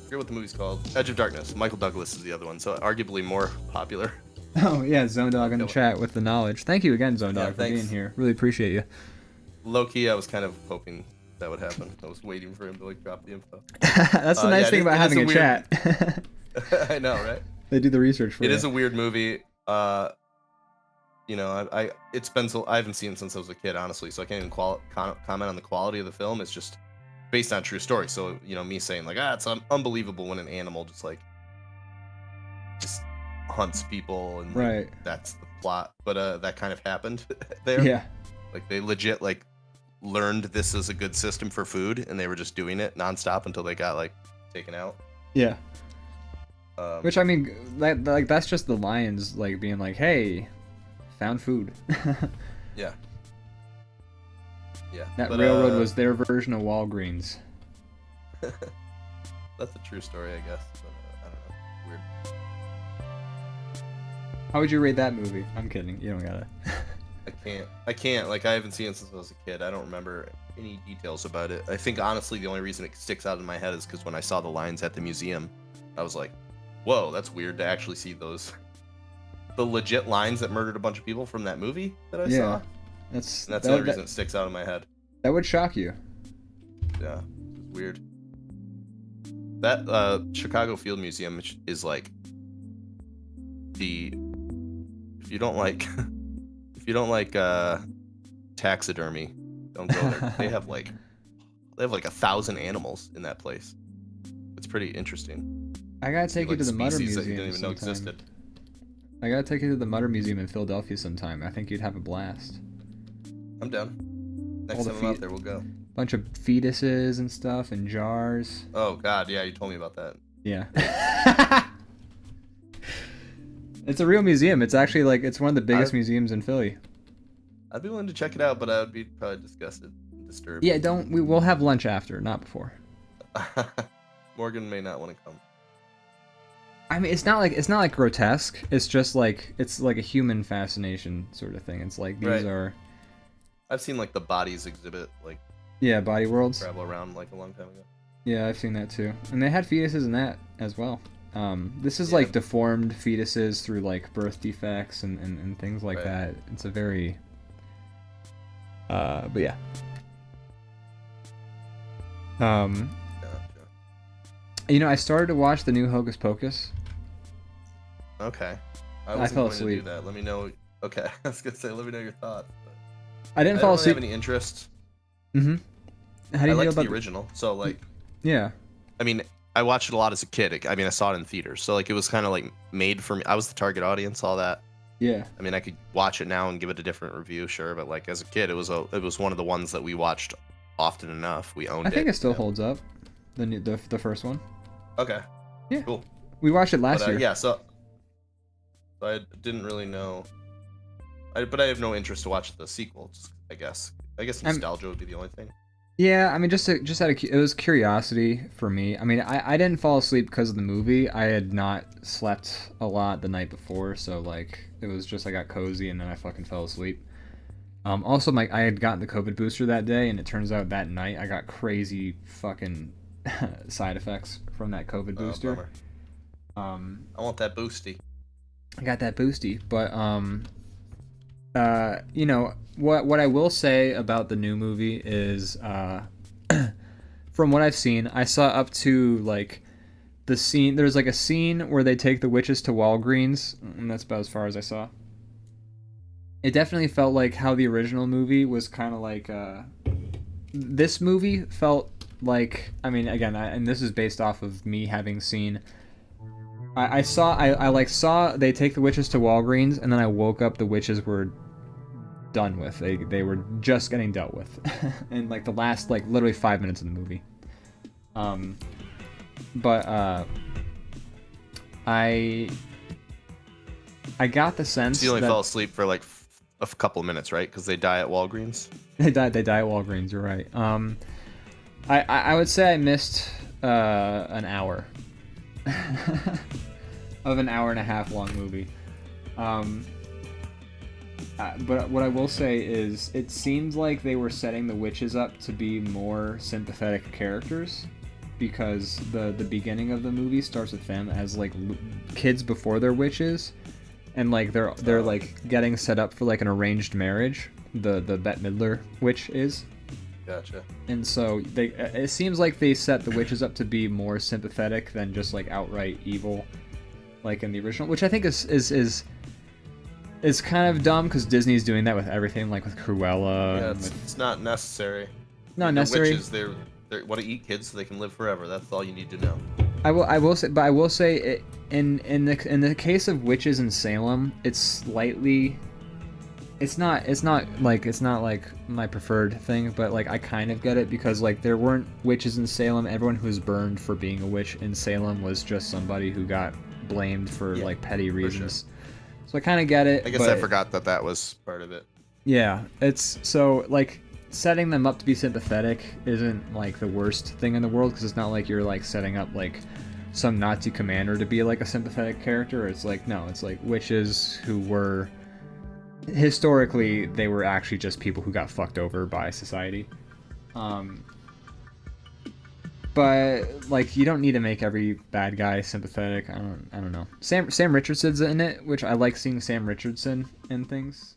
forget what the movie's called. Edge of Darkness. Michael Douglas is the other one, so arguably more popular. Oh yeah, Zone Dog in the chat with the knowledge. Thank you again, Zone Dog, for being here. Really appreciate you. Low key, I was kind of hoping that would happen. I was waiting for him to like drop the info. That's the nice thing about having a chat. I know, right? They do the research for you. It is a weird movie. You know, it's been so I haven't seen it since I was a kid, honestly, so I can't even comment on the quality of the film. It's just based on true story. So, you know, me saying like, it's unbelievable when an animal just hunts people and right. That's the plot. But that kind of happened there. Yeah. Like they legit like learned this is a good system for food, and they were just doing it nonstop until they got like taken out. Yeah. Which I mean, that's just the lions like being like, "Hey, found food." Yeah. Yeah. That railroad was their version of Walgreens. That's a true story, I guess. But, I don't know. Weird. How would you rate that movie? I'm kidding. You don't gotta. I can't. Like, I haven't seen it since I was a kid. I don't remember any details about it. I think honestly, the only reason it sticks out in my head is because when I saw the lions at the museum, I was like, whoa, that's weird to actually see the legit lions that murdered a bunch of people from that movie that I saw. That's the only reason it sticks out in my head. That would shock you. Yeah, it's weird. That Chicago Field Museum is like if you don't like taxidermy, don't go there. They have like 1,000 animals in that place. It's pretty interesting. I gotta take you to the Mutter Museum that you didn't even know sometime. existed. I gotta take you to the Mutter Museum in Philadelphia sometime. I think you'd have a blast. I'm down. Next time I'm out there, we'll go. Bunch of fetuses and stuff and jars. Oh God, yeah, you told me about that. Yeah. It's a real museum. It's actually like it's one of the biggest museums in Philly. I'd be willing to check it out, but I would be probably disgusted, disturbed. Yeah, we'll have lunch after, not before. Morgan may not want to come. I mean, it's not like grotesque. It's just like it's like a human fascination sort of thing. It's like these are. I've seen like the bodies exhibit like. Yeah, Body Worlds. Travel around like a long time ago. Yeah, I've seen that too, and they had fetuses in that as well. This is like deformed fetuses through like birth defects and things like that. It's a very. But yeah. You know, I started to watch the new Hocus Pocus. Okay. I fell asleep. To do that. Let me know. Okay, I was gonna say, let me know your thoughts. But I didn't fall asleep. I don't have any interest. Mm-hmm. How do you feel about the original? So like. Yeah. I mean, I watched it a lot as a kid. I mean, I saw it in theaters, so like it was kind of like made for me. I was the target audience, all that. Yeah. I mean, I could watch it now and give it a different review, sure, but like as a kid, it was one of the ones that we watched often enough. We owned it. I think it still holds up. The first one. Okay. Yeah. Cool. We watched it last year. Yeah. So I didn't really know. But I have no interest to watch the sequel. I guess nostalgia would be the only thing. Yeah, I mean, it was curiosity for me. I mean, I didn't fall asleep because of the movie. I had not slept a lot the night before, so like it was just I got cozy and then I fucking fell asleep. Also, I had gotten the COVID booster that day, and it turns out that night I got crazy fucking side effects from that COVID booster. I want that boosty. I got that boosty, but you know what I will say about the new movie is from what I've seen, I saw up to like the scene. There's like a scene where they take the witches to Walgreens, and that's about as far as I saw. It definitely felt like how the original movie was kind of like. This movie felt like, I mean, again, and this is based off of me having seen. I saw they take the witches to Walgreens, and then I woke up. The witches were done with. They were just getting dealt with, in like the last like literally 5 minutes of the movie. But I got the sense you only that, fell asleep for like a couple of minutes, right? Because they die at Walgreens. They die at Walgreens. You're right. I would say I missed an hour of an hour and a half long movie. But what I will say is, it seems like they were setting the witches up to be more sympathetic characters, because the beginning of the movie starts with them as like kids before they're witches, and like they're like getting set up for like an arranged marriage. The Bette Midler witch is. Gotcha. And so it seems like they set the witches up to be more sympathetic than just like outright evil, like in the original, which I think is kind of dumb, because Disney's doing that with everything, like with Cruella. Yeah, it's not necessary. Not necessary. Witches, they want to eat kids so they can live forever. That's all you need to know. I will say it, in the case of witches in Salem, it's slightly. It's not like my preferred thing, but like I kind of get it, because like there weren't witches in Salem. Everyone who was burned for being a witch in Salem was just somebody who got blamed for like petty reasons. Sure. So I kind of get it. I guess I forgot that was part of it. Yeah, it's so like setting them up to be sympathetic isn't like the worst thing in the world, because it's not like you're like setting up like some Nazi commander to be like a sympathetic character. It's like, no, it's like witches who were historically, they were actually just people who got fucked over by society. But like, you don't need to make every bad guy sympathetic. I don't know. Sam Richardson's in it, which I like seeing Sam Richardson in things.